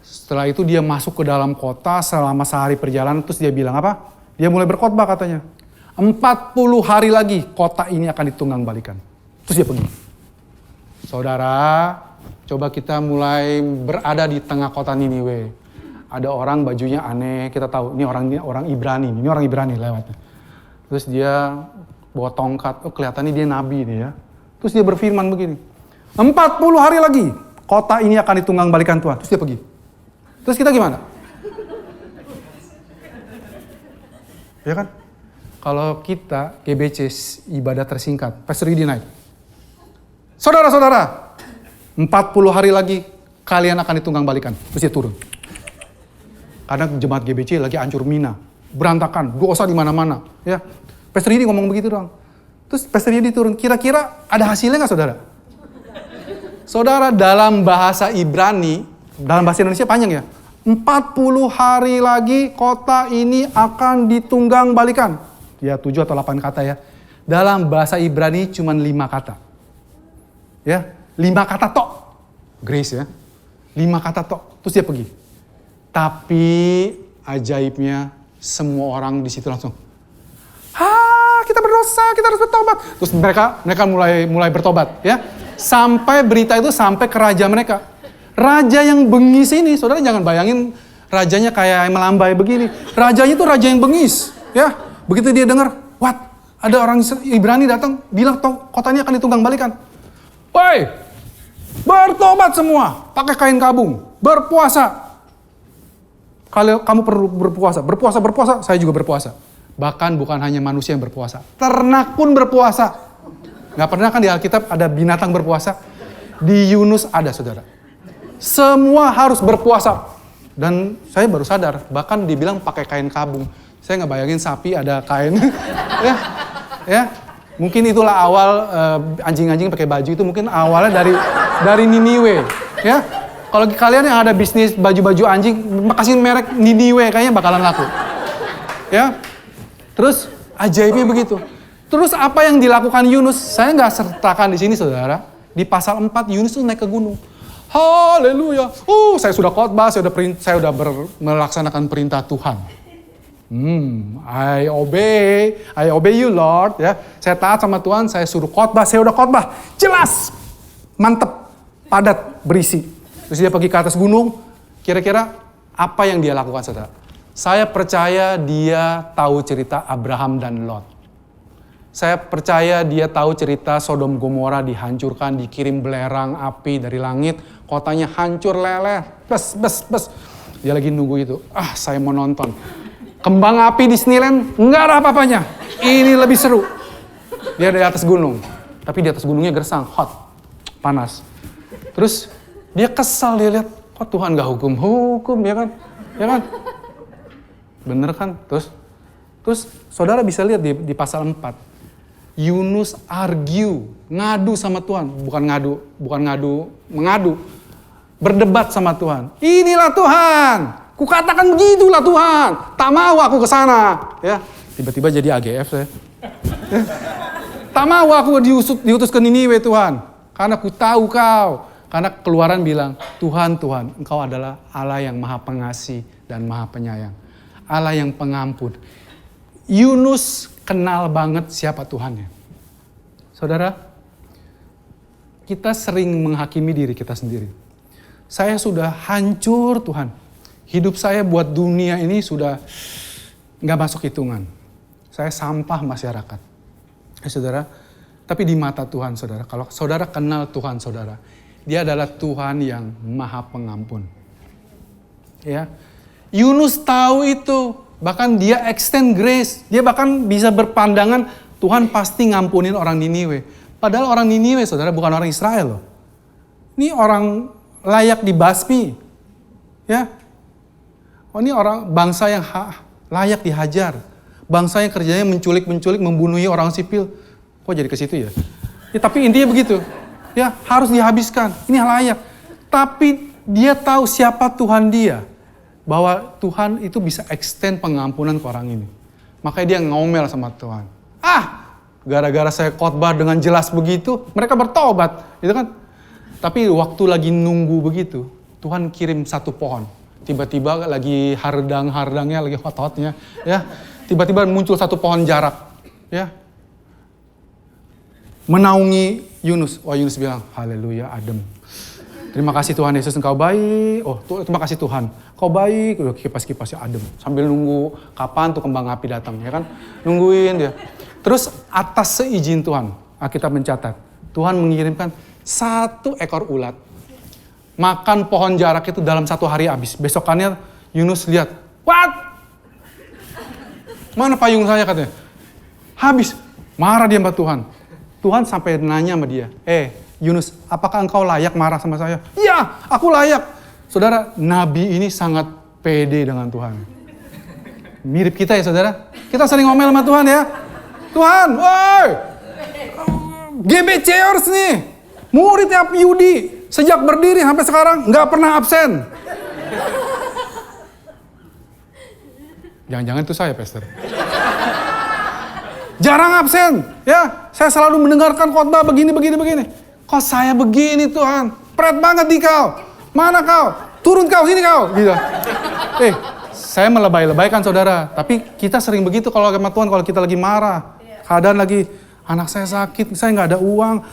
Setelah itu dia masuk ke dalam kota selama sehari perjalanan, terus dia bilang apa? Dia mulai berkhotbah katanya. 40 hari lagi kota ini akan ditunggang balikan. Terus dia pergi. Saudara, coba kita mulai berada di tengah kota Niniwe. Ada orang bajunya aneh, kita tahu ini orang Ibrani lewat. Terus dia bawa tongkat, kelihatannya dia nabi nih ya. Terus dia berfirman begini, 40 hari lagi, kota ini akan ditunggang balikan Tuhan. Terus dia pergi. Terus kita gimana? Ya kan? Kalau kita GBC ibadah tersingkat, Pastor Yudi naik. Saudara-saudara, 40 hari lagi kalian akan ditunggang balikan. Terus dia turun. Karena jemaat GBC lagi hancur mina, berantakan, dosa di mana-mana. Ya, Pastor Yudi ngomong begitu doang. Terus Pastor Yudi turun. Kira-kira ada hasilnya nggak, saudara? Saudara, dalam bahasa Ibrani, dalam bahasa Indonesia panjang ya. 40 hari lagi kota ini akan ditunggang balikan. Ya 7 atau 8 kata ya. Dalam bahasa Ibrani cuma 5 kata. Ya, 5 kata tok. Grace ya. 5 kata tok. Terus dia pergi. Tapi ajaibnya semua orang di situ langsung, kita berdosa, kita harus bertobat. Terus mereka mulai bertobat ya. Sampai berita itu sampai ke raja mereka. Raja yang bengis ini, saudara jangan bayangin rajanya kayak melambai begini. Rajanya itu raja yang bengis ya. Begitu dia dengar, ada orang Ibrani datang bilang kotanya akan ditunggang balikan. Woi, bertobat semua, pakai kain kabung, berpuasa. Kalau kamu perlu berpuasa, saya juga berpuasa. Bahkan bukan hanya manusia yang berpuasa, ternak pun berpuasa. Gak pernah kan di Alkitab ada binatang berpuasa? Di Yunus ada, saudara. Semua harus berpuasa. Dan saya baru sadar, bahkan dibilang pakai kain kabung. Saya nggak bayangin sapi ada kain. ya, mungkin itulah awal anjing-anjing pakai baju itu mungkin awalnya dari Niniwe. Ya, kalau kalian yang ada bisnis baju-baju anjing, kasih merek Niniwe kayaknya bakalan laku. Ya, terus ajaibnya begitu. Terus apa yang dilakukan Yunus? Saya nggak sertakan di sini, saudara. Di pasal 4 Yunus itu naik ke gunung. Haleluya. Saya sudah khotbah, saya udah melaksanakan perintah Tuhan. I obey you Lord. Ya, saya taat sama Tuhan, saya suruh khotbah, saya udah khotbah. Jelas, mantep, padat, berisi. Terus dia pergi ke atas gunung. Kira-kira apa yang dia lakukan, saudara? Saya percaya dia tahu cerita Abraham dan Lot. Saya percaya dia tahu cerita Sodom Gomora dihancurkan, dikirim belerang api dari langit, kotanya hancur leleh, bes. Dia lagi nunggu itu. Saya mau nonton. Kembang api di Disneyland, nggak ada apa-apanya. Ini lebih seru. Dia di atas gunung, tapi di atas gunungnya gersang, hot, panas. Terus dia kesal, dia lihat, kok Tuhan nggak hukum, ya kan? Bener kan? Terus saudara bisa lihat di pasal 4. Yunus argue, ngadu sama Tuhan. Mengadu. Berdebat sama Tuhan. Inilah Tuhan. Kukatakan begitulah Tuhan. Tak mau aku ke sana. Ya, tiba-tiba jadi AGF saya. Tak mau aku diutus ke Niniwe Tuhan. Karena ku tahu kau. Karena Keluaran bilang, Tuhan, engkau adalah Allah yang maha pengasih dan maha penyayang. Allah yang pengampun. Yunus kenal banget siapa Tuhannya. Saudara, kita sering menghakimi diri kita sendiri. Saya sudah hancur Tuhan. Hidup saya buat dunia ini sudah gak masuk hitungan. Saya sampah masyarakat. Saudara, tapi di mata Tuhan, saudara, kalau saudara kenal Tuhan, saudara, dia adalah Tuhan yang maha pengampun. Ya, Yunus tahu itu. Bahkan dia extend grace. Dia bahkan bisa berpandangan Tuhan pasti ngampunin orang Niniwe. Padahal orang Niniwe, saudara, bukan orang Israel loh. Ini orang layak dibasmi. Ya. Ini orang bangsa yang layak dihajar. Bangsa yang kerjanya menculik, membunuhi orang sipil. Kok jadi ke situ ya? Tapi intinya begitu. Ya, harus dihabiskan. Ini layak. Tapi dia tahu siapa Tuhan dia. Bahwa Tuhan itu bisa extend pengampunan ke orang ini. Makanya dia ngomel sama Tuhan. Gara-gara saya khotbah dengan jelas begitu, mereka bertobat, gitu kan? Tapi waktu lagi nunggu begitu, Tuhan kirim satu pohon. Tiba-tiba lagi hardangnya, lagi hot-hotnya, ya. Tiba-tiba muncul satu pohon jarak, ya. Menaungi Yunus. Yunus bilang, haleluya, adem. Terima kasih Tuhan Yesus, engkau baik. Terima kasih Tuhan. Kau baik, udah kipas-kipasnya adem. Sambil nunggu kapan tuh kembang api datang, ya kan? Nungguin dia. Terus atas seizin Tuhan, Alkitab mencatat, Tuhan mengirimkan 1 ekor ulat. Makan pohon jarak itu dalam 1 hari habis. Besokannya Yunus lihat, what? Mana payung saya katanya? Habis. Marah dia sama Tuhan. Tuhan sampai nanya sama dia, Yunus, apakah engkau layak marah sama saya? Iya, aku layak. Saudara, Nabi ini sangat pede dengan Tuhan. Mirip kita ya saudara. Kita sering ngomel sama Tuhan ya. Tuhan, woi, GBCers nih, muridnya Yudi, sejak berdiri sampai sekarang nggak pernah absen. Jangan-jangan itu saya, Pastor. Jarang absen, ya. Saya selalu mendengarkan khotbah begini. Kok saya begini Tuhan? Pret banget di kau. Mana kau? Turun kau, sini kau. Gitu. Saya melebay-lebaykan saudara. Tapi kita sering begitu kalau sama Tuhan, kalau kita lagi marah. Keadaan lagi, anak saya sakit, saya nggak ada uang.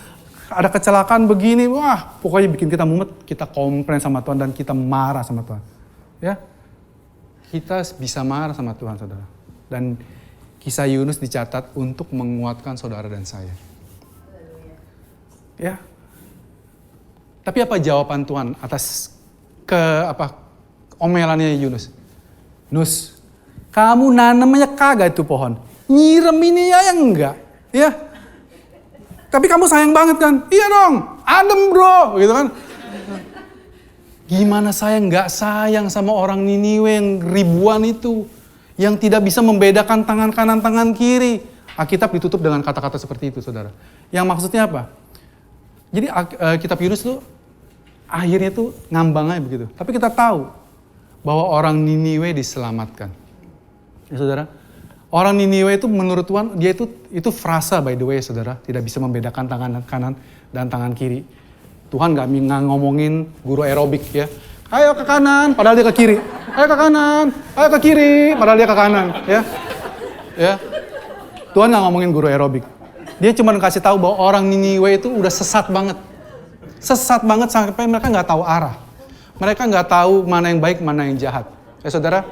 Ada kecelakaan begini, wah pokoknya bikin kita mumet. Kita komplain sama Tuhan dan kita marah sama Tuhan. Ya, kita bisa marah sama Tuhan saudara. Dan kisah Yunus dicatat untuk menguatkan saudara dan saya. Ya. Tapi apa jawaban Tuhan atas omelannya Yunus? Nus, kamu nanamnya kagak itu pohon. Nyirem ini ya yang enggak. Ya. Tapi kamu sayang banget kan? Iya dong, adem bro, gitu kan. Gimana saya nggak sayang sama orang Niniwe yang ribuan itu. Yang tidak bisa membedakan tangan kanan, tangan kiri. Alkitab ditutup dengan kata-kata seperti itu, saudara. Yang maksudnya apa? Jadi kitab Yunus itu akhirnya tuh ngambang aja begitu. Tapi kita tahu bahwa orang Niniwe diselamatkan. Ya, saudara. Orang Niniwe itu menurut Tuhan, dia itu frasa by the way, saudara. Tidak bisa membedakan tangan kanan dan tangan kiri. Tuhan nggak ngomongin guru aerobik ya. Ayo ke kanan, padahal dia ke kiri. Ayo ke kanan, ayo ke kiri, padahal dia ke kanan. Ya. Tuhan nggak ngomongin guru aerobik. Dia cuma kasih tahu bahwa orang Niniwe itu udah sesat banget. Sesat banget sampai mereka nggak tahu arah. Mereka nggak tahu mana yang baik, mana yang jahat. Ya saudara,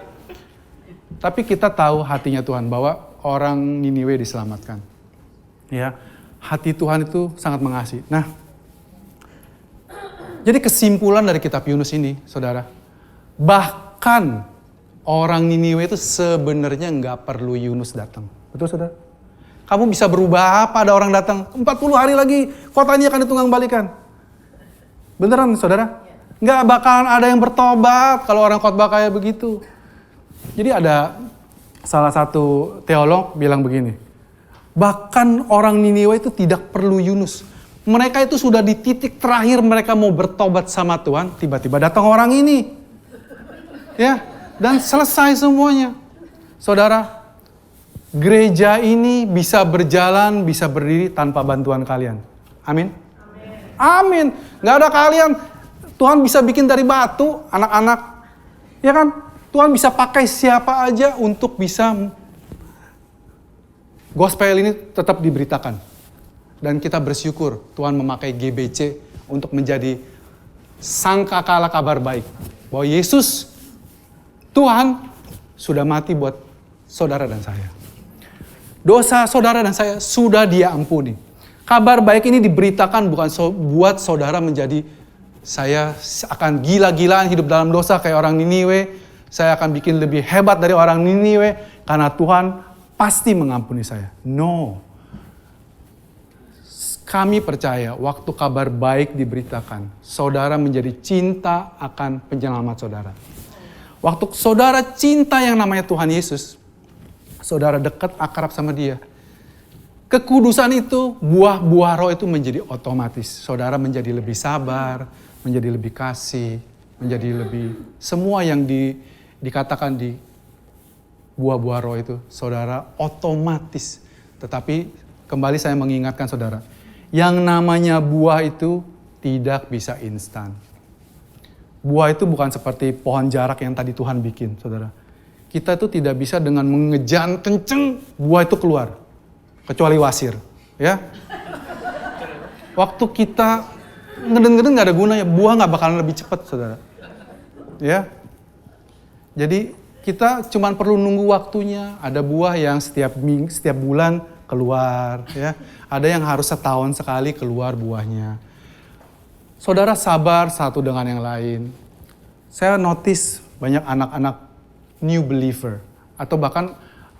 tapi kita tahu hatinya Tuhan bahwa orang Niniwe diselamatkan. Ya, hati Tuhan itu sangat mengasihi. Nah, jadi kesimpulan dari kitab Yunus ini, saudara, bahkan orang Niniwe itu sebenarnya nggak perlu Yunus datang. Betul, saudara? Kamu bisa berubah apa ada orang datang, 40 hari lagi kotanya akan ditunggang balikan. Beneran, saudara? Nggak bakalan ada yang bertobat kalau orang khotbah kayak begitu. Jadi ada salah satu teolog bilang begini, bahkan orang Niniwe itu tidak perlu Yunus. Mereka itu sudah di titik terakhir mereka mau bertobat sama Tuhan, tiba-tiba datang orang ini. Ya, dan selesai semuanya. Saudara, gereja ini bisa berjalan, bisa berdiri tanpa bantuan kalian. Amin? Amin. Gak ada kalian, Tuhan bisa bikin dari batu, anak-anak. Ya kan? Tuhan bisa pakai siapa aja untuk bisa gospel ini tetap diberitakan. Dan kita bersyukur Tuhan memakai GBC untuk menjadi sangkakala kabar baik. Bahwa Yesus, Tuhan, sudah mati buat saudara dan saya. Dosa saudara dan saya sudah Dia ampuni. Kabar baik ini diberitakan bukan buat saudara menjadi, saya akan gila-gilaan hidup dalam dosa kayak orang Niniwe. Saya akan bikin lebih hebat dari orang Niniwe karena Tuhan pasti mengampuni saya. No. Kami percaya waktu kabar baik diberitakan, saudara menjadi cinta akan penyelamat saudara. Waktu saudara cinta yang namanya Tuhan Yesus, saudara dekat akrab sama Dia. Kekudusan itu, buah-buah roh itu menjadi otomatis. Saudara menjadi lebih sabar, menjadi lebih kasih, menjadi lebih semua yang dikatakan di buah-buah roh itu, saudara otomatis. Tetapi kembali saya mengingatkan saudara, yang namanya buah itu tidak bisa instan. Buah itu bukan seperti pohon jarak yang tadi Tuhan bikin, saudara. Kita itu tidak bisa dengan mengejan kenceng, buah itu keluar. Kecuali wasir, ya. Waktu kita ngeden-ngeden gak ada gunanya, buah gak bakalan lebih cepat, saudara. Ya. Jadi kita cuma perlu nunggu waktunya. Ada buah yang setiap bulan keluar, ya. Ada yang harus setahun sekali keluar buahnya. Saudara sabar satu dengan yang lain. Saya notice banyak anak-anak new believer atau bahkan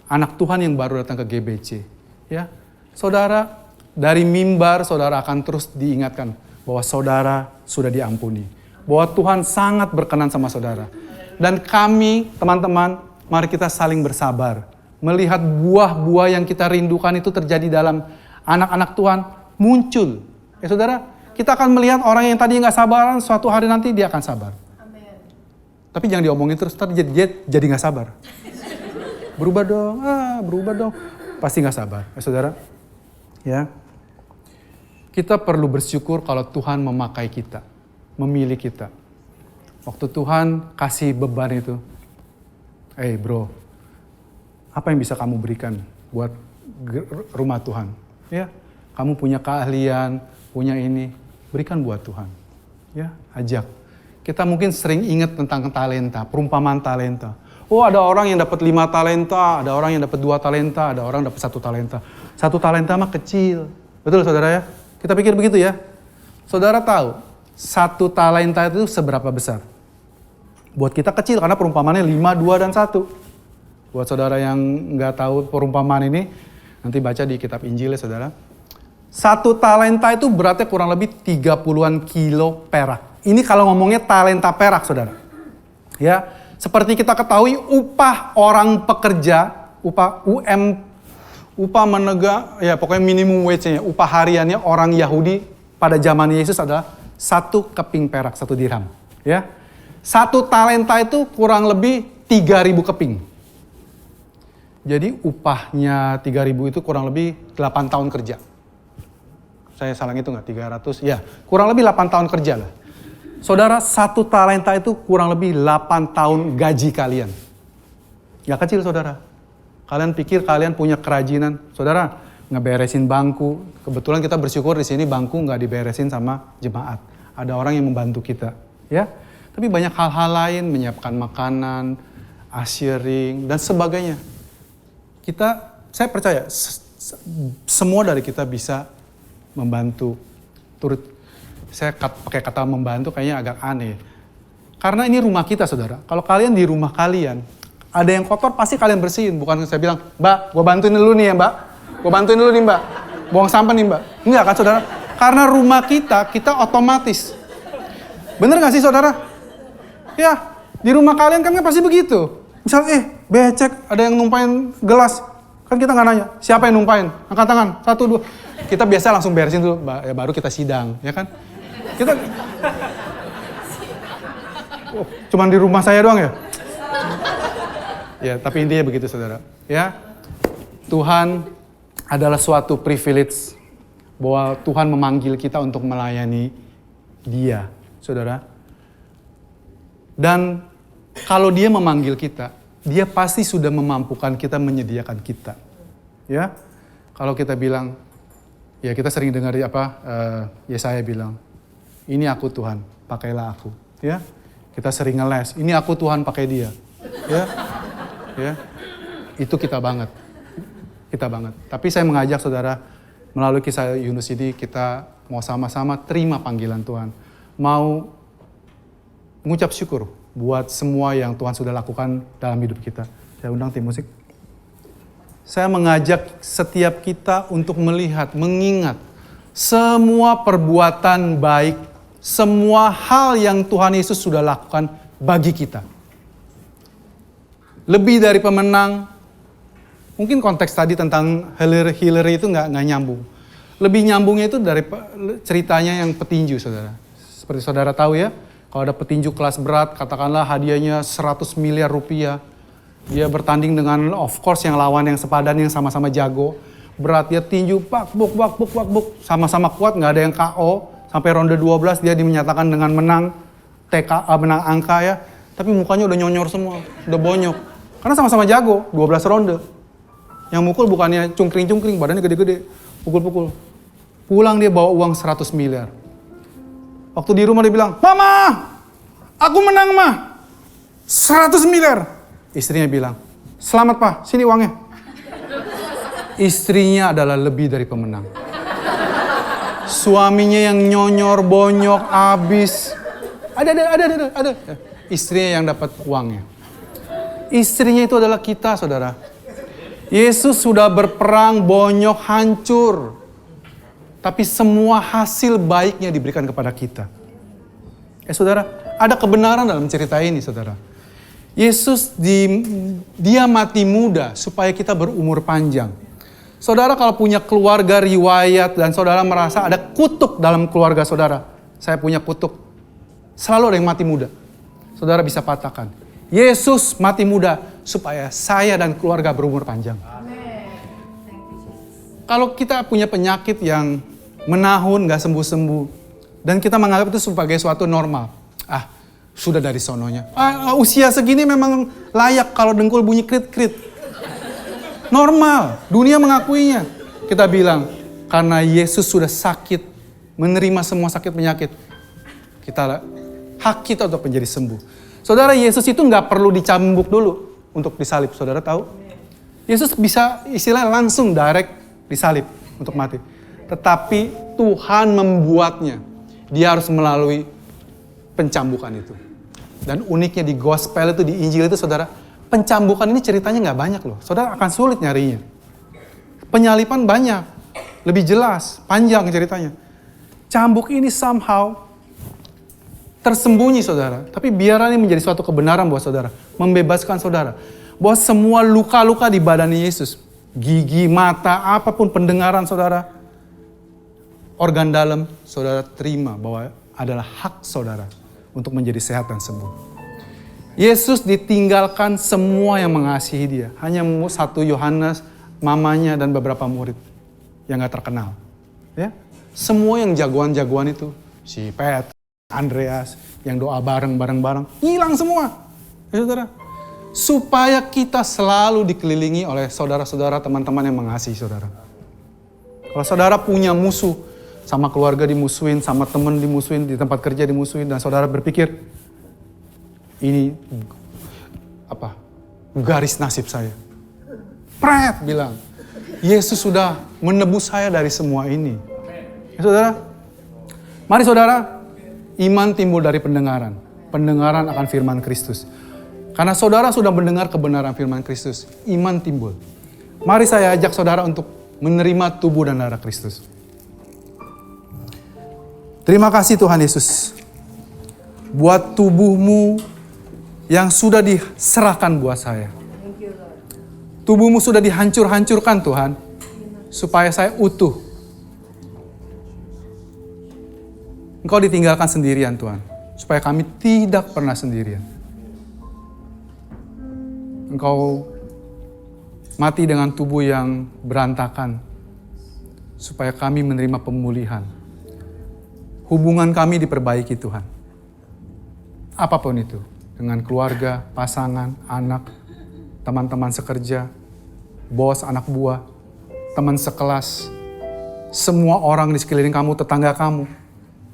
anak Tuhan yang baru datang ke GBC. Ya, saudara dari mimbar saudara akan terus diingatkan bahwa saudara sudah diampuni, bahwa Tuhan sangat berkenan sama saudara. Dan kami, teman-teman, mari kita saling bersabar. Melihat buah-buah yang kita rindukan itu terjadi dalam anak-anak Tuhan muncul. Ya saudara, kita akan melihat orang yang tadi nggak sabaran, suatu hari nanti dia akan sabar. Amen. Tapi jangan diomongin terus, tadi dia jadi nggak sabar. Berubah dong, pasti nggak sabar. Ya saudara, ya. Kita perlu bersyukur kalau Tuhan memakai kita, memilih kita. Waktu Tuhan kasih beban itu, bro, apa yang bisa kamu berikan buat rumah Tuhan? Ya, kamu punya keahlian, punya ini, berikan buat Tuhan. Ya, ajak. Kita mungkin sering ingat tentang talenta, perumpamaan talenta. Oh, ada orang yang dapat 5 talenta, ada orang yang dapat 2 talenta, ada orang dapat 1 talenta. 1 talenta mah kecil. Betul saudara ya? Kita pikir begitu ya. Saudara tahu, 1 talenta itu seberapa besar? Buat kita kecil karena perumpamaannya 5, 2, dan 1. Buat saudara yang nggak tahu perumpamaan ini, nanti baca di kitab Injil ya saudara. 1 talenta itu beratnya kurang lebih 30-an kilo perak. Ini kalau ngomongnya talenta perak saudara. Ya, seperti kita ketahui upah orang pekerja, upah menegak, ya pokoknya minimum wage-nya, upah hariannya orang Yahudi pada zaman Yesus adalah 1 keping perak, 1 dirham. Ya, 1 talenta itu kurang lebih 3.000 keping. Jadi upahnya 3.000 itu kurang lebih 8 tahun kerja. Saya salah itu nggak? 300? Ya, kurang lebih 8 tahun kerja lah. Saudara, 1 talenta itu kurang lebih 8 tahun gaji kalian. Ya kecil saudara. Kalian pikir kalian punya kerajinan, saudara ngeberesin bangku. Kebetulan kita bersyukur di sini bangku nggak diberesin sama jemaat. Ada orang yang membantu kita, ya. Tapi banyak hal-hal lain, menyiapkan makanan, ushering dan sebagainya. Saya percaya semua dari kita bisa membantu. Saya pakai kata membantu kayaknya agak aneh. Karena ini rumah kita saudara. Kalau kalian di rumah kalian, ada yang kotor pasti kalian bersihin. Bukan saya bilang, Mbak, gue bantuin dulu nih ya Mbak. Gue bantuin dulu nih Mbak. Buang sampah nih Mbak. Enggak kan saudara? Karena rumah kita otomatis. Bener gak sih saudara? Ya, di rumah kalian kan pasti begitu. Misal, becek, ada yang numpain gelas. Kan kita gak nanya, siapa yang numpain? Angkat tangan, 1, 2. Kita biasa langsung beresin dulu, ya baru kita sidang, ya kan? Kita... cuman di rumah saya doang ya? Ya, tapi intinya begitu saudara. Ya, Tuhan adalah suatu privilege bahwa Tuhan memanggil kita untuk melayani Dia, saudara. Dan kalau Dia memanggil kita, Dia pasti sudah memampukan kita, menyediakan kita. Ya, kalau kita bilang, ya kita sering dengar Yesaya bilang, ini aku Tuhan, pakailah aku. Ya, kita sering ngeles, ini aku Tuhan, pakai dia. Ya, itu kita banget. Tapi saya mengajak saudara, melalui kisah Yunus ini kita mau sama-sama terima panggilan Tuhan. Mau mengucap syukur buat semua yang Tuhan sudah lakukan dalam hidup kita. Saya undang tim musik. Saya mengajak setiap kita untuk melihat, mengingat semua perbuatan baik, semua hal yang Tuhan Yesus sudah lakukan bagi kita. Lebih dari pemenang, mungkin konteks tadi tentang Hillary itu nggak nyambung. Lebih nyambungnya itu dari ceritanya yang petinju, saudara. Seperti saudara tahu ya, kalau ada petinju kelas berat, katakanlah hadiahnya 100 miliar rupiah. Dia bertanding dengan of course yang lawan yang sepadan, yang sama-sama jago. Berat, dia tinju, buk, sama-sama kuat, nggak ada yang KO. Sampai ronde 12 dia dinyatakan dengan menang menang angka ya. Tapi mukanya udah nyonyor semua, udah bonyok. Karena sama-sama jago, 12 ronde. Yang mukul bukannya cungkring-cungkring, badannya gede-gede, pukul-pukul. Pulang dia bawa uang 100 miliar. Waktu di rumah dia bilang, Mama, aku menang mah, 100 miliar. Istrinya bilang, selamat Pak, sini uangnya. Istrinya adalah lebih dari pemenang. Suaminya yang nyonyor, bonyok, habis. Ada. Istrinya yang dapat uangnya. Istrinya itu adalah kita, saudara. Yesus sudah berperang, bonyok, hancur. Tapi semua hasil baiknya diberikan kepada kita. Saudara, ada kebenaran dalam cerita ini, saudara. Yesus dia mati muda supaya kita berumur panjang. Saudara kalau punya keluarga riwayat dan saudara merasa ada kutuk dalam keluarga saudara. Saya punya kutuk. Selalu ada yang mati muda. Saudara bisa patahkan. Yesus mati muda supaya saya dan keluarga berumur panjang. Kalau kita punya penyakit yang menahun, gak sembuh-sembuh. Dan kita menganggap itu sebagai suatu normal. Sudah dari sononya. Usia segini memang layak kalau dengkul bunyi krit-krit. Normal, dunia mengakuinya. Kita bilang, karena Yesus sudah sakit, menerima semua sakit penyakit. Hak kita untuk menjadi sembuh. Saudara, Yesus itu gak perlu dicambuk dulu untuk disalib. Saudara tahu? Yesus bisa istilah langsung direct disalib untuk mati. Tetapi Tuhan membuatnya. Dia harus melalui pencambukan itu. Dan uniknya di gospel itu, di Injil itu saudara, pencambukan ini ceritanya gak banyak loh. Saudara akan sulit nyarinya. Penyalipan banyak. Lebih jelas, panjang ceritanya. Cambuk ini somehow tersembunyi saudara. Tapi biar ini menjadi suatu kebenaran buat saudara. Membebaskan saudara. Bahwa semua luka-luka di badan Yesus. Gigi, mata, apapun pendengaran saudara. Organ dalam saudara terima bahwa adalah hak saudara untuk menjadi sehat dan sembuh. Yesus ditinggalkan semua yang mengasihi dia. Hanya satu Yohanes, mamanya dan beberapa murid yang gak terkenal. Ya, semua yang jagoan-jagoan itu, si Petrus, Andreas, yang doa bareng-bareng, hilang semua. Ya, saudara. Supaya kita selalu dikelilingi oleh saudara-saudara, teman-teman yang mengasihi saudara. Kalau saudara punya musuh, sama keluarga dimusuhin, sama teman dimusuhin, di tempat kerja dimusuhin, dan saudara berpikir, ini garis nasib saya. Pret bilang, Yesus sudah menebus saya dari semua ini. Ya, saudara, mari saudara, iman timbul dari pendengaran. Pendengaran akan firman Kristus. Karena saudara sudah mendengar kebenaran firman Kristus, iman timbul. Mari saya ajak saudara untuk menerima tubuh dan darah Kristus. Terima kasih Tuhan Yesus. Buat tubuhmu yang sudah diserahkan buat saya. Tubuhmu sudah dihancur-hancurkan Tuhan. Supaya saya utuh. Engkau ditinggalkan sendirian Tuhan. Supaya kami tidak pernah sendirian. Engkau mati dengan tubuh yang berantakan. Supaya kami menerima pemulihan. Hubungan kami diperbaiki Tuhan. Apapun itu. Dengan keluarga, pasangan, anak, teman-teman sekerja, bos, anak buah, teman sekelas, semua orang di sekeliling kamu, tetangga kamu,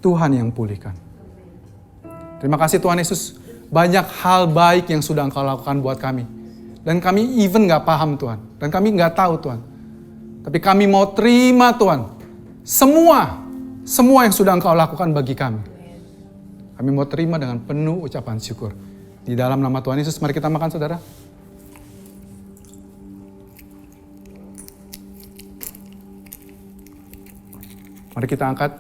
Tuhan yang pulihkan. Terima kasih Tuhan Yesus, banyak hal baik yang sudah Engkau lakukan buat kami. Dan kami even gak paham Tuhan, dan kami gak tahu Tuhan. Tapi kami mau terima Tuhan, semua yang sudah Engkau lakukan bagi kami. Kami mau terima dengan penuh ucapan syukur. Di dalam nama Tuhan Yesus, mari kita makan saudara. Mari kita angkat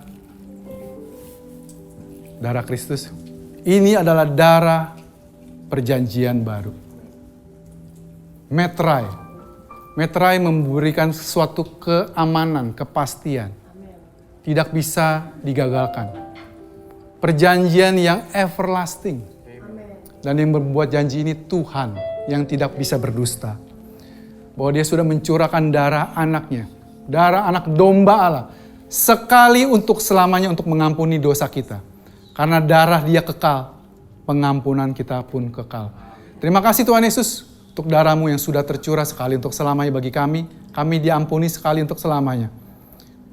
darah Kristus. Ini adalah darah perjanjian baru. Metrai. Metrai memberikan sesuatu keamanan, kepastian. Tidak bisa digagalkan. Perjanjian yang everlasting. Dan yang membuat janji ini Tuhan yang tidak bisa berdusta. Bahwa dia sudah mencurahkan darah anaknya. Darah anak domba Allah. Sekali untuk selamanya untuk mengampuni dosa kita. Karena darah dia kekal. Pengampunan kita pun kekal. Terima kasih Tuhan Yesus. Untuk darahmu yang sudah tercurah sekali untuk selamanya bagi kami. Kami diampuni sekali untuk selamanya.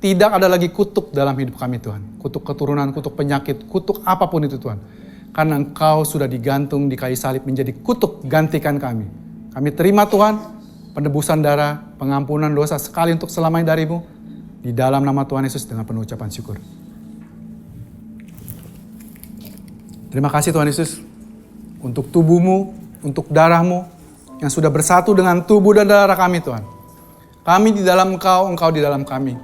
Tidak ada lagi kutuk dalam hidup kami Tuhan. Kutuk keturunan, kutuk penyakit, kutuk apapun itu Tuhan. Karena Engkau sudah digantung di kayu salib menjadi kutuk gantikan kami. Kami terima Tuhan, penebusan darah, pengampunan dosa sekali untuk selamanya dari-Mu. Di dalam nama Tuhan Yesus dengan penuh ucapan syukur. Terima kasih Tuhan Yesus untuk tubuh-Mu, untuk darah-Mu yang sudah bersatu dengan tubuh dan darah kami Tuhan. Kami di dalam Engkau, Engkau di dalam kami.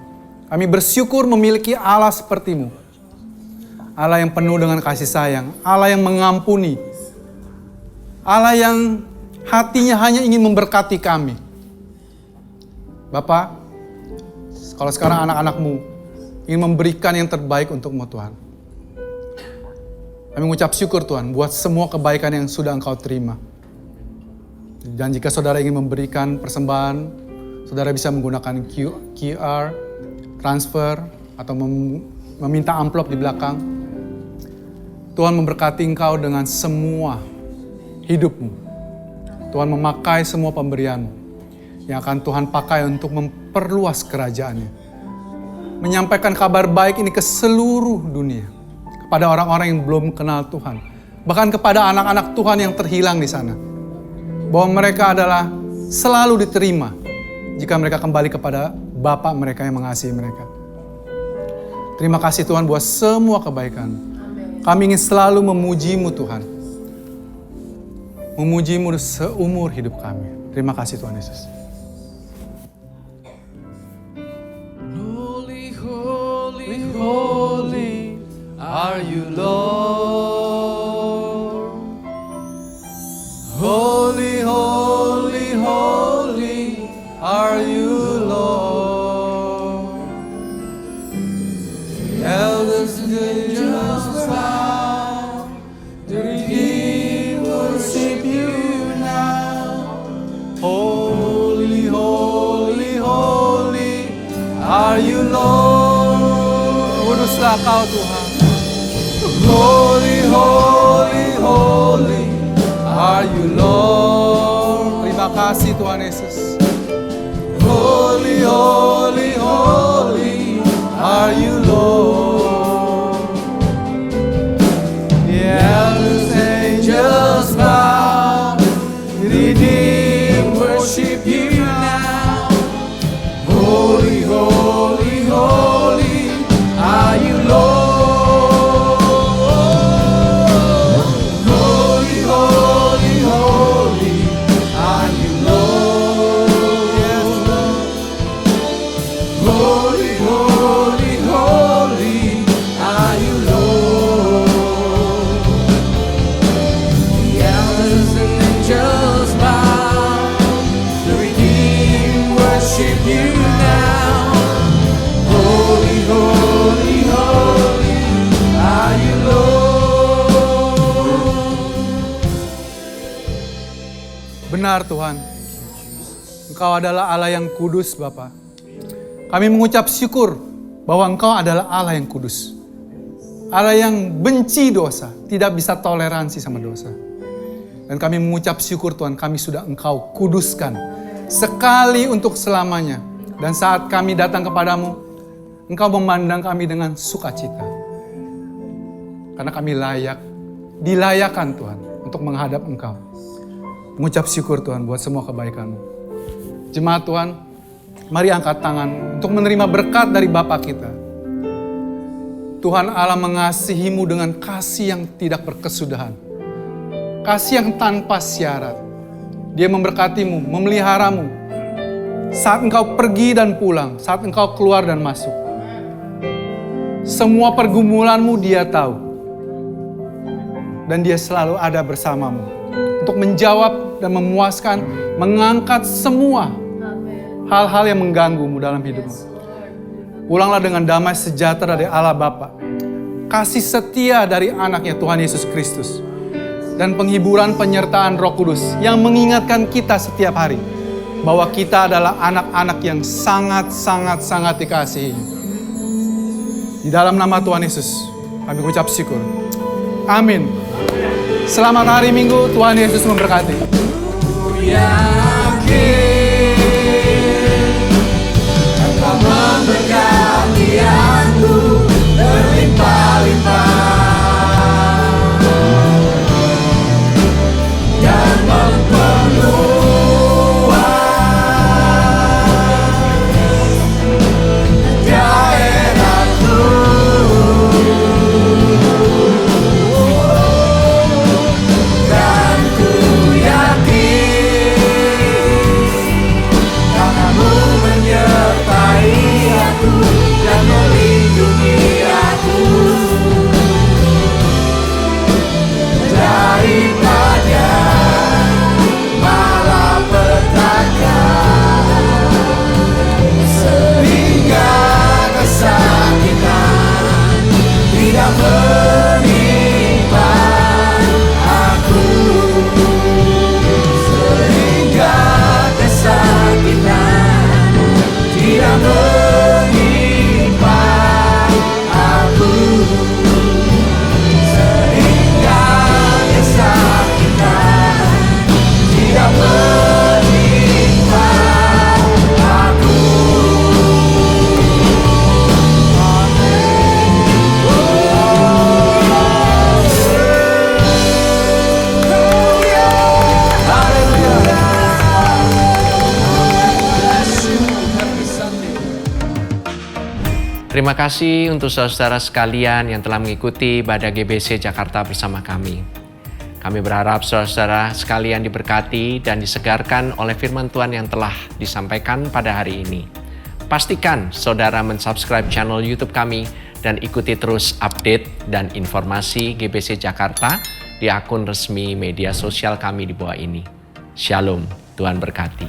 Kami bersyukur memiliki Allah seperti-Mu. Allah yang penuh dengan kasih sayang, Allah yang mengampuni, Allah yang hatinya hanya ingin memberkati kami. Bapa, kalau sekarang anak-anak-Mu ingin memberikan yang terbaik untuk-Mu Tuhan. Kami mengucap syukur Tuhan buat semua kebaikan yang sudah Engkau terima. Dan jika saudara ingin memberikan persembahan, saudara bisa menggunakan QR, transfer, atau meminta amplop di belakang. Tuhan memberkati engkau dengan semua hidupmu. Tuhan memakai semua pemberianmu yang akan Tuhan pakai untuk memperluas kerajaannya. Menyampaikan kabar baik ini ke seluruh dunia. Kepada orang-orang yang belum kenal Tuhan. Bahkan kepada anak-anak Tuhan yang terhilang di sana. Bahwa mereka adalah selalu diterima jika mereka kembali kepada Bapa mereka yang mengasihi mereka. Terima kasih Tuhan buat semua kebaikan. Kami ingin selalu memuji-Mu Tuhan. Memuji-Mu seumur hidup kami. Terima kasih Tuhan Yesus. Holy, holy, holy are you Lord. Holy, holy, holy are you Lord. Elders and angels bow, the redeemed worship you now. Holy, holy, holy are you Lord. Kuduslah Kau Tuhan. Holy, holy, holy are you Lord. Terima kasih Tuhan Yesus. Holy, holy, holy are you Lord. The elders, angels bow, the redeemed worship you now. Holy, holy, holy are you Lord. Holy, holy, holy are you Lord. Yes, Lord. Holy, holy, holy are you Lord. The elders and angels bow, the redeemed worship you now. Holy, holy, holy are you Lord. Benar Tuhan. Engkau adalah Allah yang kudus Bapa. Kami mengucap syukur bahwa Engkau adalah Allah yang kudus. Allah yang benci dosa, tidak bisa toleransi sama dosa. Dan kami mengucap syukur Tuhan, kami sudah Engkau kuduskan sekali untuk selamanya. Dan saat kami datang kepadamu, Engkau memandang kami dengan sukacita. Karena kami layak, dilayakkan Tuhan untuk menghadap Engkau. Mengucap syukur Tuhan buat semua kebaikan-Mu. Jemaat Tuhan, mari angkat tangan untuk menerima berkat dari Bapa kita. Tuhan Allah mengasihi-Mu dengan kasih yang tidak berkesudahan. Kasih yang tanpa syarat. Dia memberkati-Mu, memelihara-Mu. Saat engkau pergi dan pulang, saat engkau keluar dan masuk. Semua pergumulan-Mu Dia tahu. Dan Dia selalu ada bersamamu. Untuk menjawab dan memuaskan, mengangkat semua hal-hal yang mengganggumu dalam hidupmu. Pulanglah dengan damai sejahtera dari Allah Bapa, kasih setia dari anaknya Tuhan Yesus Kristus, dan penghiburan penyertaan Roh Kudus yang mengingatkan kita setiap hari bahwa kita adalah anak-anak yang sangat dikasihi. Di dalam nama Tuhan Yesus, kami ucap syukur. Amin. Selamat hari Minggu, Tuhan Yesus memberkati. Engkau memberkati aku berlimpah-limpah dan memperluas Terima kasih untuk saudara sekalian yang telah mengikuti ibadah GBC Jakarta bersama kami. Kami berharap saudara sekalian diberkati dan disegarkan oleh firman Tuhan yang telah disampaikan pada hari ini. Pastikan saudara mensubscribe channel YouTube kami dan ikuti terus update dan informasi GBC Jakarta di akun resmi media sosial kami di bawah ini. Shalom, Tuhan berkati.